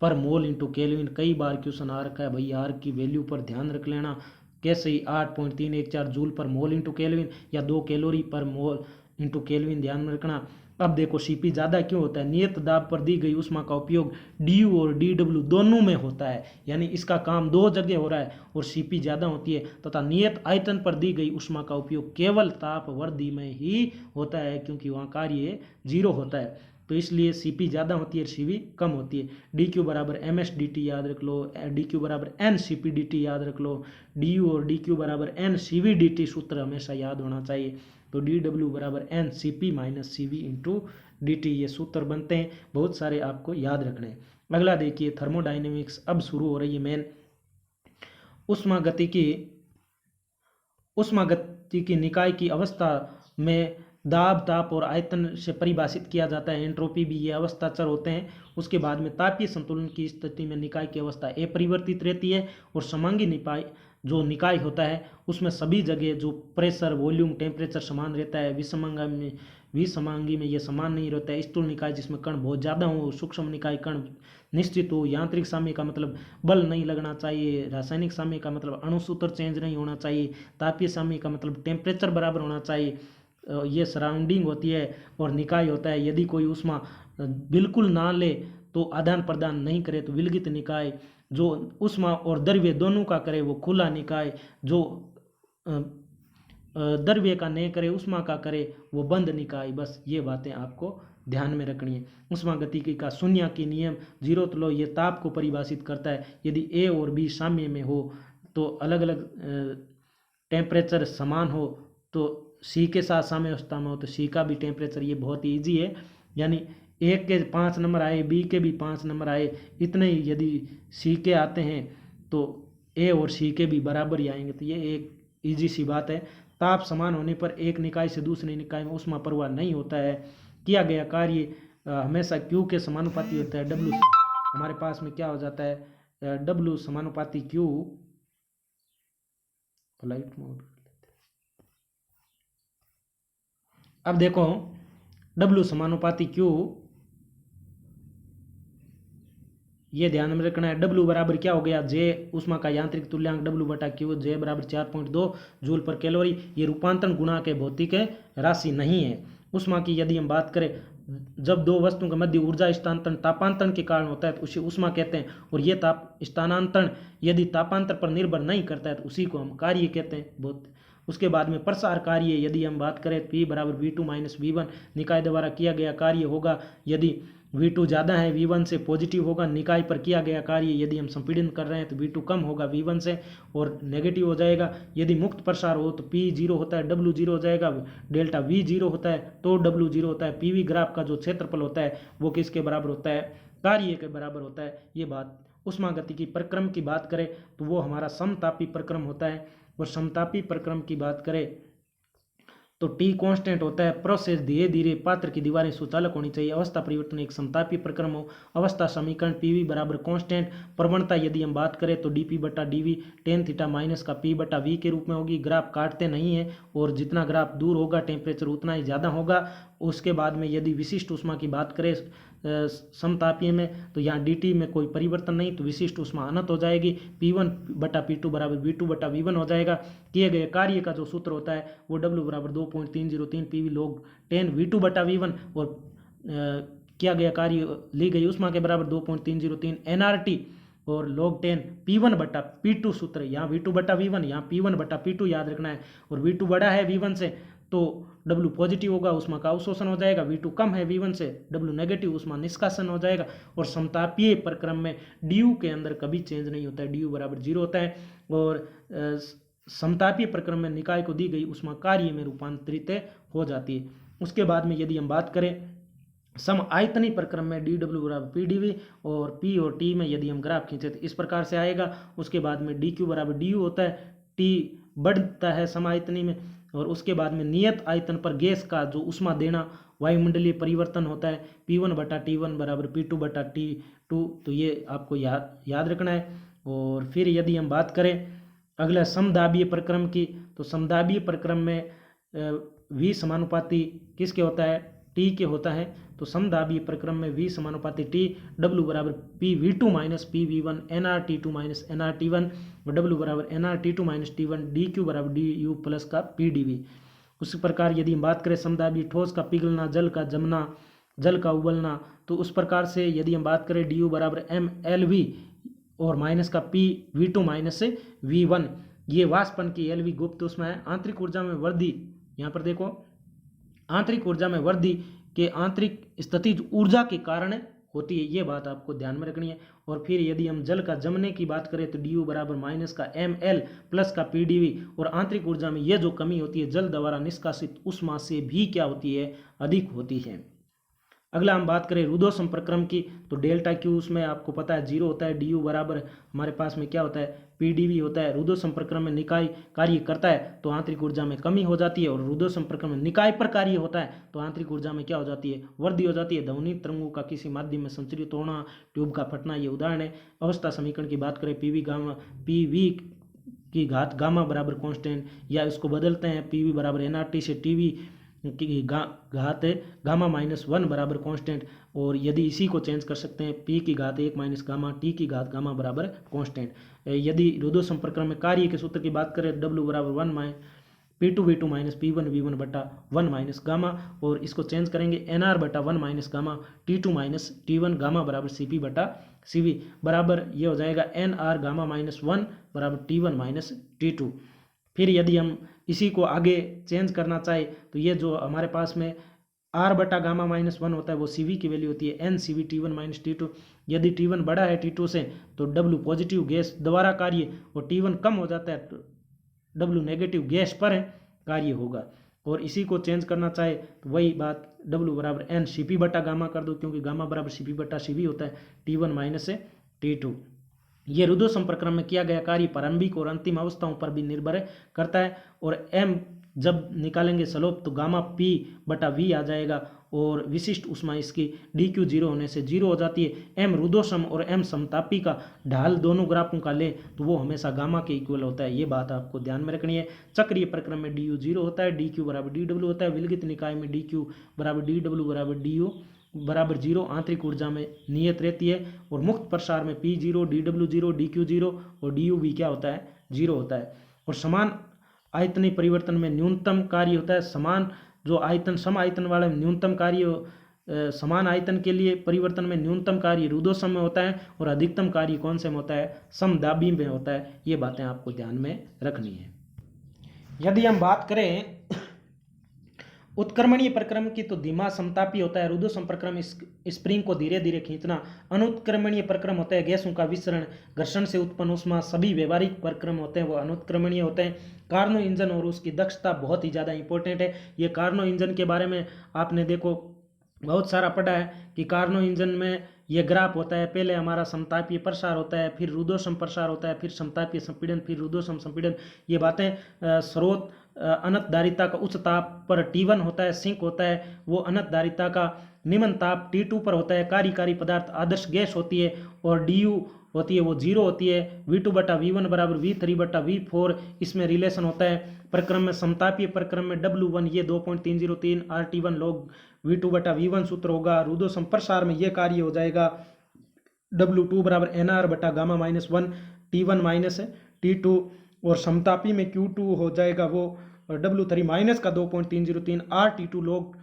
पर मोल इंटू केल्विन। कई बार क्वेश्चन आ रखा है भाई, आर की वैल्यू पर ध्यान रख लेना। कैसे ही 8.314 जूल पर मोल इंटू केल्विन या 2 कैलोरी पर मोल इंटू केल्विन, ध्यान में रखना। अब देखो Cp ज़्यादा क्यों होता है, नियत दाब पर दी गई उष्मा का उपयोग Du और Dw दोनों में होता है, यानी इसका काम 2 जगह हो रहा है, और Cp ज़्यादा होती है। तथा नियत आयतन पर दी गई उष्मा का उपयोग केवल ताप वृद्धि में ही होता है, क्योंकि वहाँ कार्य 0 होता है। तो इसलिए Cp ज़्यादा होती है, Cv कम होती है। डी क्यू बराबर एम एस डी टी याद रख लो, डी क्यू बराबर N C P D T याद रख लो, डी यू और डी क्यू बराबर N C V D T सूत्र हमेशा याद होना चाहिए। तो डी डब्ल्यू बराबर N C P minus C V into D T, ये सूत्र बनते हैं, बहुत सारे आपको याद रखने हैं। अगला देखिए थर्मोडाइनमिक्स, अब शुरू हो रही है मेन। उष्मागतिकी निकाय की अवस्था में दाब, ताप और आयतन से परिभाषित किया जाता है। एंट्रोपी भी ये अवस्था चर होते हैं। उसके बाद में तापीय संतुलन की स्थिति में निकाय की अवस्था अपरिवर्तित रहती है, और समांगी निकाय जो निकाय होता है उसमें सभी जगह जो प्रेशर, वॉल्यूम, टेम्परेचर समान रहता है। विसमांगी में ये समान नहीं रहता है। स्थूल निकाय जिसमें कण बहुत ज़्यादा हो, सूक्ष्म निकाय कण निश्चित हो। यांत्रिक साम्य का मतलब बल नहीं लगना चाहिए। रासायनिक साम्य का मतलब अणुसूत्र चेंज नहीं होना चाहिए। तापीय साम्य का मतलब टेम्परेचर बराबर होना चाहिए। ये सराउंडिंग होती है। और निकाय होता है, यदि कोई उष्मा बिल्कुल ना ले तो आदान प्रदान नहीं करे तो विलगित निकाय। जो उष्मा और द्रव्य दोनों का करे वो खुला निकाय। जो द्रव्य का नहीं करे, उष्मा का करे, वो बंद निकाय। बस ये बातें आपको ध्यान में रखनी है। उष्मागतिकी का शून्य की नियम, 0th लॉ, ये ताप को परिभाषित करता है। यदि ए और बी साम्य में हो तो अलग अलग टेम्परेचर समान हो, तो सी के साथ साम्य अवस्था में हो तो सी का भी टेम्परेचर, ये बहुत ही ईजी है। यानी ए के 5 नंबर आए, बी के भी 5 नंबर आए, इतने ही यदि सी के आते हैं तो ए और सी के भी बराबर ही आएंगे। तो ये एक ईजी सी बात है। ताप समान होने पर एक निकाय से दूसरे निकाय में उष्मा प्रवाह नहीं होता है। किया गया कार्य हमेशा क्यू के समानुपाती होता है। डब्ल्यू हमारे पास में क्या हो जाता है, डब्ल्यू समानुपाती क्यू। फ्लाइट मोड अब देखो W समानुपाती Q, ये ध्यान में रखना है। W बराबर क्या हो गया, J ऊष्मा का यांत्रिक तुल्यांक W बटा Q, J बराबर 4.2 जूल पर कैलोरी। ये रूपांतरण गुणा के भौतिक राशि नहीं है। ऊष्मा की यदि हम बात करें, जब दो वस्तुओं के मध्य ऊर्जा स्थानांतरण तापांतरण के कारण होता है तो उसे ऊष्मा कहते हैं, और ये ताप स्थानांतरण यदि तापांतर पर निर्भर नहीं करता है तो उसी को हम कार्य कहते हैं। बहुत उसके बाद में प्रसार कार्य यदि हम बात करें, P बराबर V2 माइनस V1 निकाय द्वारा किया गया कार्य होगा। यदि V2 ज़्यादा है V1 से, पॉजिटिव होगा। निकाय पर किया गया कार्य यदि हम संपीड़न कर रहे हैं तो V2 कम होगा V1 से और नेगेटिव हो जाएगा। यदि मुक्त प्रसार हो तो P 0 होता है, W 0 हो जाएगा, डेल्टा V 0 होता है तो W 0 होता है। PV ग्राफ का जो क्षेत्रफल होता है वो किसके बराबर होता है, कार्य के बराबर होता है। ये बात उष्मा गति की प्रक्रम की बात करें तो वो हमारा समतापी प्रक्रम होता है। और समतापी प्रक्रम की बात करें तो T कांस्टेंट होता है। प्रोसेस धीरे धीरे पात्र की दीवारें सुचालक होनी चाहिए। अवस्था परिवर्तन एक समतापी प्रक्रम हो। अवस्था समीकरण PV बराबर कांस्टेंट। प्रवणता यदि हम बात करें तो dP बटा dV टेन थीटा माइनस का P बटा V के रूप में होगी। ग्राफ काटते नहीं है और जितना ग्राफ दूर होगा टेम्परेचर उतना ही ज़्यादा होगा। उसके बाद में यदि विशिष्ट ऊष्मा की बात करें समतापीय में तो यहाँ dt में कोई परिवर्तन नहीं, तो विशिष्ट ऊष्मा अनंत हो जाएगी। P1 बटा P2 बराबर V2 बटा V1 हो जाएगा। किए गए कार्य का जो सूत्र होता है वो W बराबर 2.303 PV log 10 V2 बटा V1 और किया गया कार्य ली गई ऊष्मा के बराबर 2.303 nRT और log 10 P1 बटा P2 सूत्र, यहाँ V2 बटा V1 यहाँ P1 बटा P2 याद रखना है। और V2 बड़ा है V1 से तो W पॉजिटिव होगा, ऊष्मा का अवशोषण हो जाएगा। V2 कम है V1 से, W नेगेटिव, ऊष्मा निष्कासन हो जाएगा। और समतापीय प्रक्रम में du के अंदर कभी चेंज नहीं होता है, du बराबर 0 होता है। और समतापीय प्रक्रम में निकाय को दी गई ऊष्मा कार्य में रूपांतरित हो जाती है। उसके बाद में यदि हम बात करें सम आयतनी प्रक्रम में dW बराबर PdV और P और T में यदि हम ग्राफ खींचे तो इस प्रकार से आएगा। उसके बाद में dQ बराबर du होता है, T बढ़ता है समायतनी में। और उसके बाद में नियत आयतन पर गैस का जो ऊष्मा देना वायुमंडलीय परिवर्तन होता है P1 बटा T1 बराबर P2 बटा T2, तो ये आपको याद रखना है। और फिर यदि हम बात करें अगला समदाबीय प्रक्रम की, तो समदाबीय प्रक्रम में V समानुपाती किसके होता है, T के होता है। तो समदाबीय प्रक्रम में V समानुपाती T, W बराबर PV2 minus PV1 nRT2 minus nRT1 और W बराबर nRT2 माइनस T1 DQ बराबर DU प्लस का PdV। उसी प्रकार यदि हम बात करें समदाबीय ठोस का पिघलना, जल का जमना, जल का उबलना, तो उस प्रकार से यदि हम बात करें DU बराबर MLV और माइनस का PV2 माइनस से V1, ये वाष्पन की LV गुप्त ऊष्मा है। आंतरिक ऊर्जा में वृद्धि, यहाँ पर देखो आंतरिक ऊर्जा में वृद्धि के आंतरिक स्थितिज ऊर्जा के कारण होती है, ये बात आपको ध्यान में रखनी है। और फिर यदि हम जल का जमने की बात करें तो DU बराबर माइनस का ML प्लस का PdV। और आंतरिक ऊर्जा में यह जो कमी होती है जल द्वारा निष्कासित ऊष्मा से भी क्या होती है, अधिक होती है। अगला हम बात करें रुदो संप्रक्रम की, तो डेल्टा क्यू उसमें आपको पता है 0 होता है। DU बराबर हमारे पास में क्या होता है, PdV होता है। रुदो संप्रक्रम में निकाय कार्य करता है तो आंतरिक ऊर्जा में कमी हो जाती है, और रुदो संप्रक्रम में निकाय पर कार्य होता है तो आंतरिक ऊर्जा में क्या हो जाती है, वृद्धि हो जाती है। ध्वनि तरंगों का किसी माध्यम में संचरित होना, ट्यूब का फटना, ये उदाहरण है। अवस्था समीकरण की बात करें PV की घात गामा बराबर कांस्टेंट, या इसको बदलते हैं PV बराबर nRT से TV की घात गामा माइनस 1 बराबर कांस्टेंट। और यदि इसी को चेंज कर सकते हैं P की घात 1 माइनस गामा, T की घात गामा बराबर कांस्टेंट। यदि रुदो संप्रक्रम में कार्य के सूत्र की बात करें W बराबर 1 P2V2 माइनस P1V1 बटा 1 माइनस गामा, और इसको चेंज करेंगे NR बटा 1 minus gamma, T2 minus T1 gamma बराबर CP बटा CV बराबर ये हो जाएगा NR गामा माइनस 1 बराबर T1 माइनस T2। फिर यदि हम इसी को आगे चेंज करना चाहे तो ये जो हमारे पास में R बटा गामा माइनस 1 होता है वो CV की वैल्यू होती है NCV T1 माइनस T2। यदि T1 बड़ा है T2 से तो W पॉजिटिव गैस द्वारा कार्य, और T1 कम हो जाता है तो W नेगेटिव गैस पर कार्य होगा। और इसी को चेंज करना चाहे तो वही बात W बराबर NCP बटा गामा कर दो, क्योंकि गामा बराबर CP बटा CV होता है T1 माइनस T2। ये रुदो संप्रक्रम में किया गया कार्य प्रारंभिक और अंतिम अवस्थाओं पर भी निर्भर करता है। और M जब निकालेंगे स्लोप तो गामा P बटा V आ जाएगा, और विशिष्ट ऊष्मा इसकी dq 0 होने से 0 हो जाती है। m रुद्धोष्म और m समतापी का ढाल दोनों ग्राफों का ले तो वो हमेशा गामा के इक्वल होता है, ये बात आपको ध्यान में रखनी है। चक्रीय प्रक्रम में du 0 होता है, dq बराबर dw होता है। विलगित निकाय में dq बराबर dw बराबर du बराबर 0 आंतरिक ऊर्जा में नियत रहती है। और मुक्त प्रसार में p0 dw 0 dq 0 और du भी क्या होता है 0 होता है। और समान आयतनीय परिवर्तन में न्यूनतम कार्य होता है, समान जो आयतन सम आयतन वाले न्यूनतम कार्य समान आयतन के लिए परिवर्तन में न्यूनतम कार्य रुद्धोष्म में होता है और अधिकतम कार्य कौन से में होता है समदाबी में होता है। ये बातें आपको ध्यान में रखनी है। यदि हम बात करें उत्क्रमणीय प्रक्रम की तो धीमा समतापी होता है, रुद्धोष्म प्रक्रम स्प्रिंग को धीरे धीरे खींचना। अनुत्क्रमणीय प्रक्रम होता है गैसों का विसरण, घर्षण से उत्पन्न ऊष्मा। सभी व्यवहारिक प्रक्रम होते हैं वो अनुत्क्रमणीय होते हैं। कार्नो इंजन और उसकी दक्षता बहुत ही ज़्यादा इंपॉर्टेंट है। ये कार्नो इंजन के बारे में आपने देखो बहुत सारा पढ़ा है कि कार्नो इंजन में ये ग्राफ होता है, पहले हमारा समतापीय प्रसार होता है, फिर रुद्धोष्म प्रसार होता है, फिर समतापीय संपीड़न, फिर रुद्धोष्म संपीड़न। ये बातें स्रोत अनंत धारिता का उच्च ताप पर T1 होता है, सिंक होता है वो अनंत धारिता का निम्न ताप T2 पर होता है। कार्यकारी पदार्थ आदर्श गैस होती है और du होती है वो 0 होती है। V2/V1 बराबर V3/V4 इसमें रिलेशन होता है। प्रक्रम में समतापीय प्रक्रम में W1 ये 2.303 RT1 log V2/V1 सूत्र होगा। रुद्धोष्म प्रसार में ये कार्य हो जाएगा W2 बराबर NR बटा गामा -1 T1 माइनस T2 और समतापी में Q2 हो जाएगा वो W3 माइनस का 2.303 RT2 log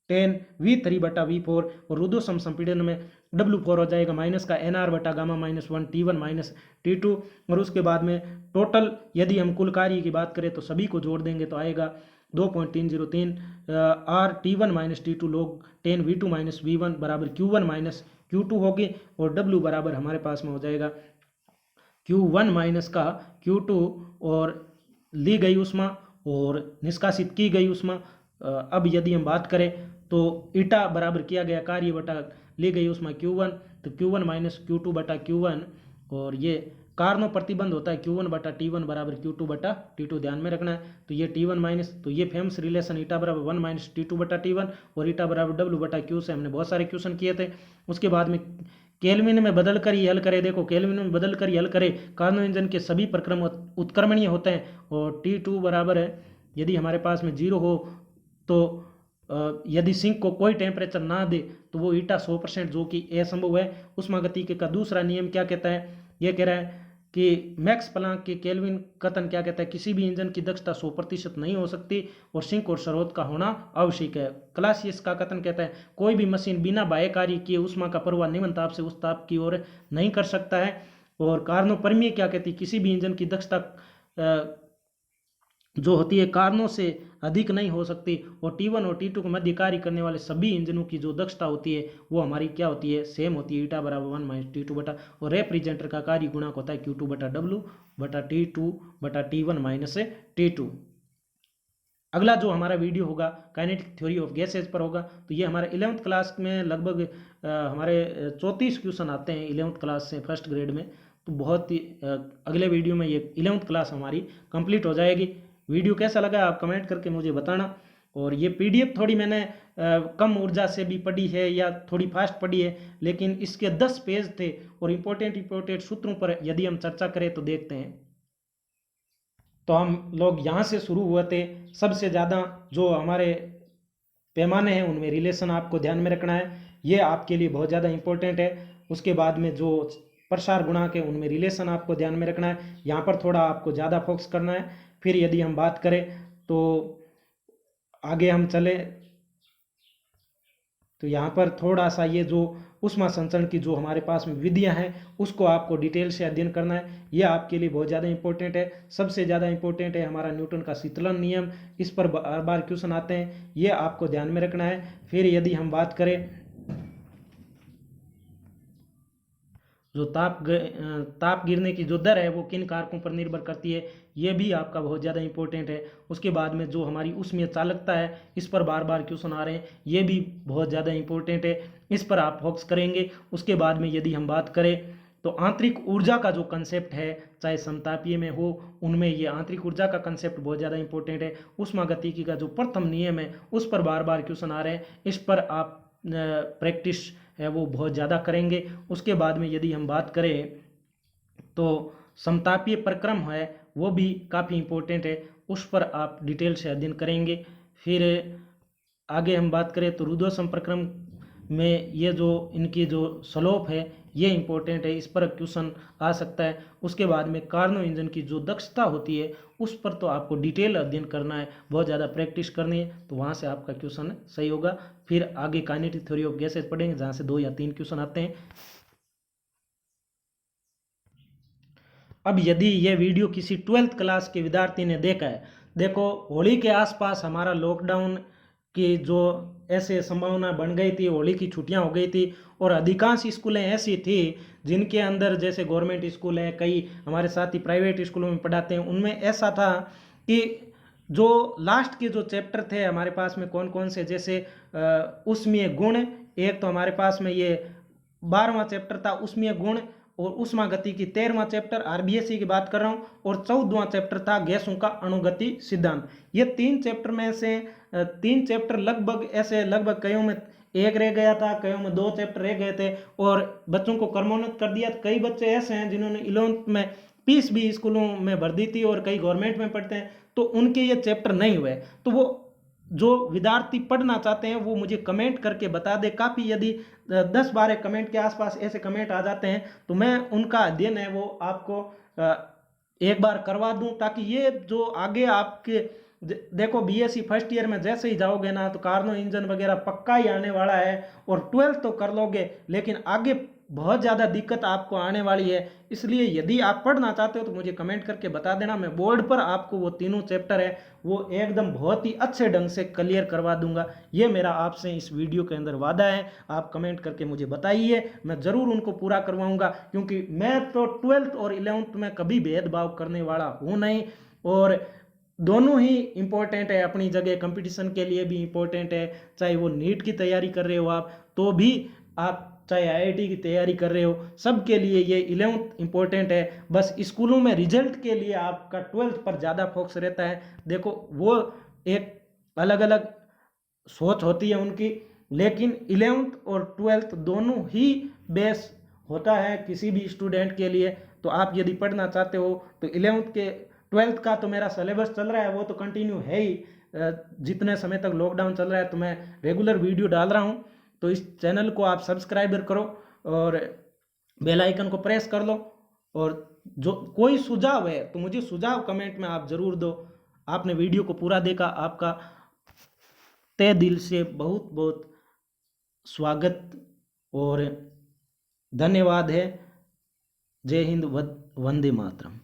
10 V3/V4 और रुद्धोष्म संपीड़न में W4 हो जाएगा माइनस का NR बटा गामा -1 T1 माइनस T2। और उसके बाद में टोटल यदि हम कुल कार्य की बात करें तो सभी को जोड़ देंगे तो आएगा 2.303 R T1 minus T2 log 10 V2 minus V1 बराबर Q1 माइनस Q2 होगी। और W बराबर हमारे पास में हो जाएगा Q1 माइनस का Q2 और ली गई ऊष्मा और निष्कासित की गई ऊष्मा। अब यदि हम बात करें तो ईटा बराबर किया गया कार्य बटा ली गई ऊष्मा Q1 तो Q1 माइनस Q2 बटा Q1 और ये कार्नो प्रतिबंध होता है Q1 बटा T1 बराबर Q2 बटा T2 ध्यान में रखना है। तो ये T1 माइनस तो ये फेमस रिलेशन ईटा बराबर 1 माइनस T2 बटा T1 और ईटा बराबर W बटा Q से हमने बहुत सारे क्वेश्चन किए थे। उसके बाद में केल्विन में बदल कर ही हल करे, देखो केल्विन में बदल कर ही हल करे। कार्नो इंजन के सभी प्रक्रम उत्क्रमणीय होते हैं और T2 बराबर है यदि हमारे पास में 0 हो तो यदि सिंक को कोई टेम्परेचर ना दे तो वो ईटा 100% जो कि असंभव है। उष्मागतिकी का दूसरा नियम क्या कहता है, ये कह रहा है कि मैक्स प्लांक के केल्विन कथन क्या कहता है, किसी भी इंजन की दक्षता 100% नहीं हो सकती और सिंक और स्रोत का होना आवश्यक है। क्लासियस का कथन कहता है कोई भी मशीन बिना बाह्य कार्य किए उष्मा का प्रवाह निम्न ताप से उस ताप की ओर नहीं कर सकता है। और कार्नो परमीय क्या कहती है, किसी भी इंजन की दक्षता जो होती है कार्नो से अधिक नहीं हो सकती। और T1 और T2 को मध्य कार्य करने वाले सभी इंजनों की जो दक्षता होती है वो हमारी क्या होती है सेम होती है, ईटा बराबर 1 माइनस T2 बटा। और रेफ्रिजरेटर का कार्य गुणक होता है Q2 बटा W बटा T2 बटा T1 माइनस T2। अगला जो हमारा वीडियो होगा काइनेटिक थ्योरी ऑफ गैसेज पर होगा। तो ये हमारे 11th क्लास में लगभग हमारे 34 क्वेश्चन आते हैं 11th क्लास से फर्स्ट ग्रेड में। तो बहुत ही अगले वीडियो में ये 11th क्लास हमारी कंप्लीट हो जाएगी। वीडियो कैसा लगा आप कमेंट करके मुझे बताना। और ये PDF थोड़ी मैंने कम ऊर्जा से भी पढ़ी है या थोड़ी फास्ट पढ़ी है, लेकिन इसके 10 पेज थे और इम्पोर्टेंट सूत्रों पर यदि हम चर्चा करें तो देखते हैं। तो हम लोग यहाँ से शुरू हुए थे। सबसे ज़्यादा जो हमारे पैमाने हैं उनमें रिलेशन आपको ध्यान में रखना है, ये आपके लिए बहुत ज़्यादा इंपॉर्टेंट है। उसके बाद में जो प्रसार गुणांक है उनमें रिलेशन आपको ध्यान में रखना है, यहाँ पर थोड़ा आपको ज़्यादा फोकस करना है। फिर यदि हम बात करें तो आगे हम चले तो यहाँ पर थोड़ा सा ये जो उष्मा संचरण की जो हमारे पास में विधियाँ हैं उसको आपको डिटेल से अध्ययन करना है, ये आपके लिए बहुत ज़्यादा इंपॉर्टेंट है। सबसे ज़्यादा इंपॉर्टेंट है हमारा न्यूटन का शीतलन नियम, इस पर बार बार क्वेश्चन आते हैं, ये आपको ध्यान में रखना है। फिर यदि हम बात करें जो ताप गिरने की जो दर है वो किन कारकों पर निर्भर करती है, ये भी आपका बहुत ज़्यादा इंपॉर्टेंट है। उसके बाद में जो हमारी ऊष्मीय चालकता है इस पर बार बार क्वेश्चन आ रहे हैं, ये भी बहुत ज़्यादा इंपॉर्टेंट है, इस पर आप फोकस करेंगे। उसके बाद में यदि हम बात करें तो आंतरिक ऊर्जा का जो कंसेप्ट है, चाहे समतापीय में हो, उनमें ये आंतरिक ऊर्जा का कंसेप्ट बहुत ज़्यादा इंपॉर्टेंट है। ऊष्मागतिकी का जो प्रथम नियम है उस पर बार बार क्वेश्चन आ रहे हैं, इस पर आप प्रैक्टिस है वो बहुत ज़्यादा करेंगे। उसके बाद में यदि हम बात करें तो समतापीय प्रक्रम है वो भी काफ़ी इंपॉर्टेंट है, उस पर आप डिटेल से अध्ययन करेंगे। फिर आगे हम बात करें तो रुदो संप्रक्रम में ये जो इनकी जो स्लोप है ये इंपॉर्टेंट है, इस पर क्वेश्चन आ सकता है। उसके बाद में कार्नो इंजन की जो दक्षता होती है उस पर तो आपको डिटेल अध्ययन करना है, बहुत ज़्यादा प्रैक्टिस करनी है, तो वहाँ से आपका क्वेश्चन सही होगा। फिर आगे काइनेटिक थ्योरी ऑफ गैसेज पढ़ेंगे जहाँ से 2 या 3 क्वेश्चन आते हैं। अब यदि ये वीडियो किसी 12th क्लास के विद्यार्थी ने देखा है, देखो होली के आसपास हमारा लॉकडाउन की जो ऐसे संभावना बन गई थी, होली की छुट्टियां हो गई थी और अधिकांश स्कूलें ऐसी थी जिनके अंदर, जैसे गवर्नमेंट स्कूल है, कई हमारे साथी प्राइवेट स्कूलों में पढ़ाते हैं, उनमें ऐसा था कि जो लास्ट के जो चैप्टर थे हमारे पास में कौन कौन से, जैसे उष्मीय गुण, एक तो हमारे पास में ये 12वां चैप्टर था उष्मीय गुण, और उष्मागति की 13वां चैप्टर आरबीएससी की बात कर रहा हूँ, और 14वां चैप्टर था गैसों का अणुगति सिद्धांत। ये 3 चैप्टर में से 3 चैप्टर लगभग ऐसे, लगभग कईयों में 1 रह गया था, कईयों में 2 चैप्टर रह गए थे और बच्चों को क्रमोन्नत कर दिया। कई बच्चे ऐसे हैं जिन्होंने 11th में फीस भी स्कूलों में भर दी थी और कई गवर्नमेंट में पढ़ते हैं, तो उनके ये चैप्टर नहीं हुए। तो वो जो विद्यार्थी पढ़ना चाहते हैं वो मुझे कमेंट करके बता दे। काफ़ी यदि 10-12 कमेंट के आसपास ऐसे कमेंट आ जाते हैं तो मैं उनका अध्ययन है वो आपको एक बार करवा दूं, ताकि ये जो आगे आपके देखो बीएससी फर्स्ट ईयर में जैसे ही जाओगे ना तो कार्नो इंजन वगैरह पक्का ही आने वाला है और 12th तो कर लोगे, लेकिन आगे बहुत ज़्यादा दिक्कत आपको आने वाली है। इसलिए यदि आप पढ़ना चाहते हो तो मुझे कमेंट करके बता देना, मैं बोर्ड पर आपको वो तीनों चैप्टर है वो एकदम बहुत ही अच्छे ढंग से क्लियर करवा दूंगा। ये मेरा आपसे इस वीडियो के अंदर वादा है, आप कमेंट करके मुझे बताइए, मैं ज़रूर उनको पूरा करवाऊंगा, क्योंकि मैं तो 12th और 11th में कभी भेदभाव करने वाला हूँ नहीं, और दोनों ही इम्पोर्टेंट है अपनी जगह, कंपटीशन के लिए भी इम्पोर्टेंट है, चाहे वो नीट की तैयारी कर रहे हो आप तो भी, आप चाहे आईआईटी की तैयारी कर रहे हो, सबके लिए ये 11th इम्पोर्टेंट है। बस स्कूलों में रिजल्ट के लिए आपका 12th पर ज़्यादा फोकस रहता है। देखो वो एक अलग अलग सोच होती है उनकी, लेकिन 11th और 12th दोनों ही बेस होता है किसी भी स्टूडेंट के लिए। तो आप यदि पढ़ना चाहते हो तो 11th के 12th का तो मेरा सिलेबस चल रहा है वो तो कंटिन्यू है ही, जितने समय तक लॉकडाउन चल रहा है तो मैं रेगुलर वीडियो डाल रहा हूँ। तो इस चैनल को आप सब्सक्राइबर करो और बेल आइकन को प्रेस कर लो, और जो कोई सुझाव है तो मुझे सुझाव कमेंट में आप ज़रूर दो। आपने वीडियो को पूरा देखा, आपका तहे दिल से बहुत बहुत स्वागत और धन्यवाद है। जय हिंद, वंदे मातरम।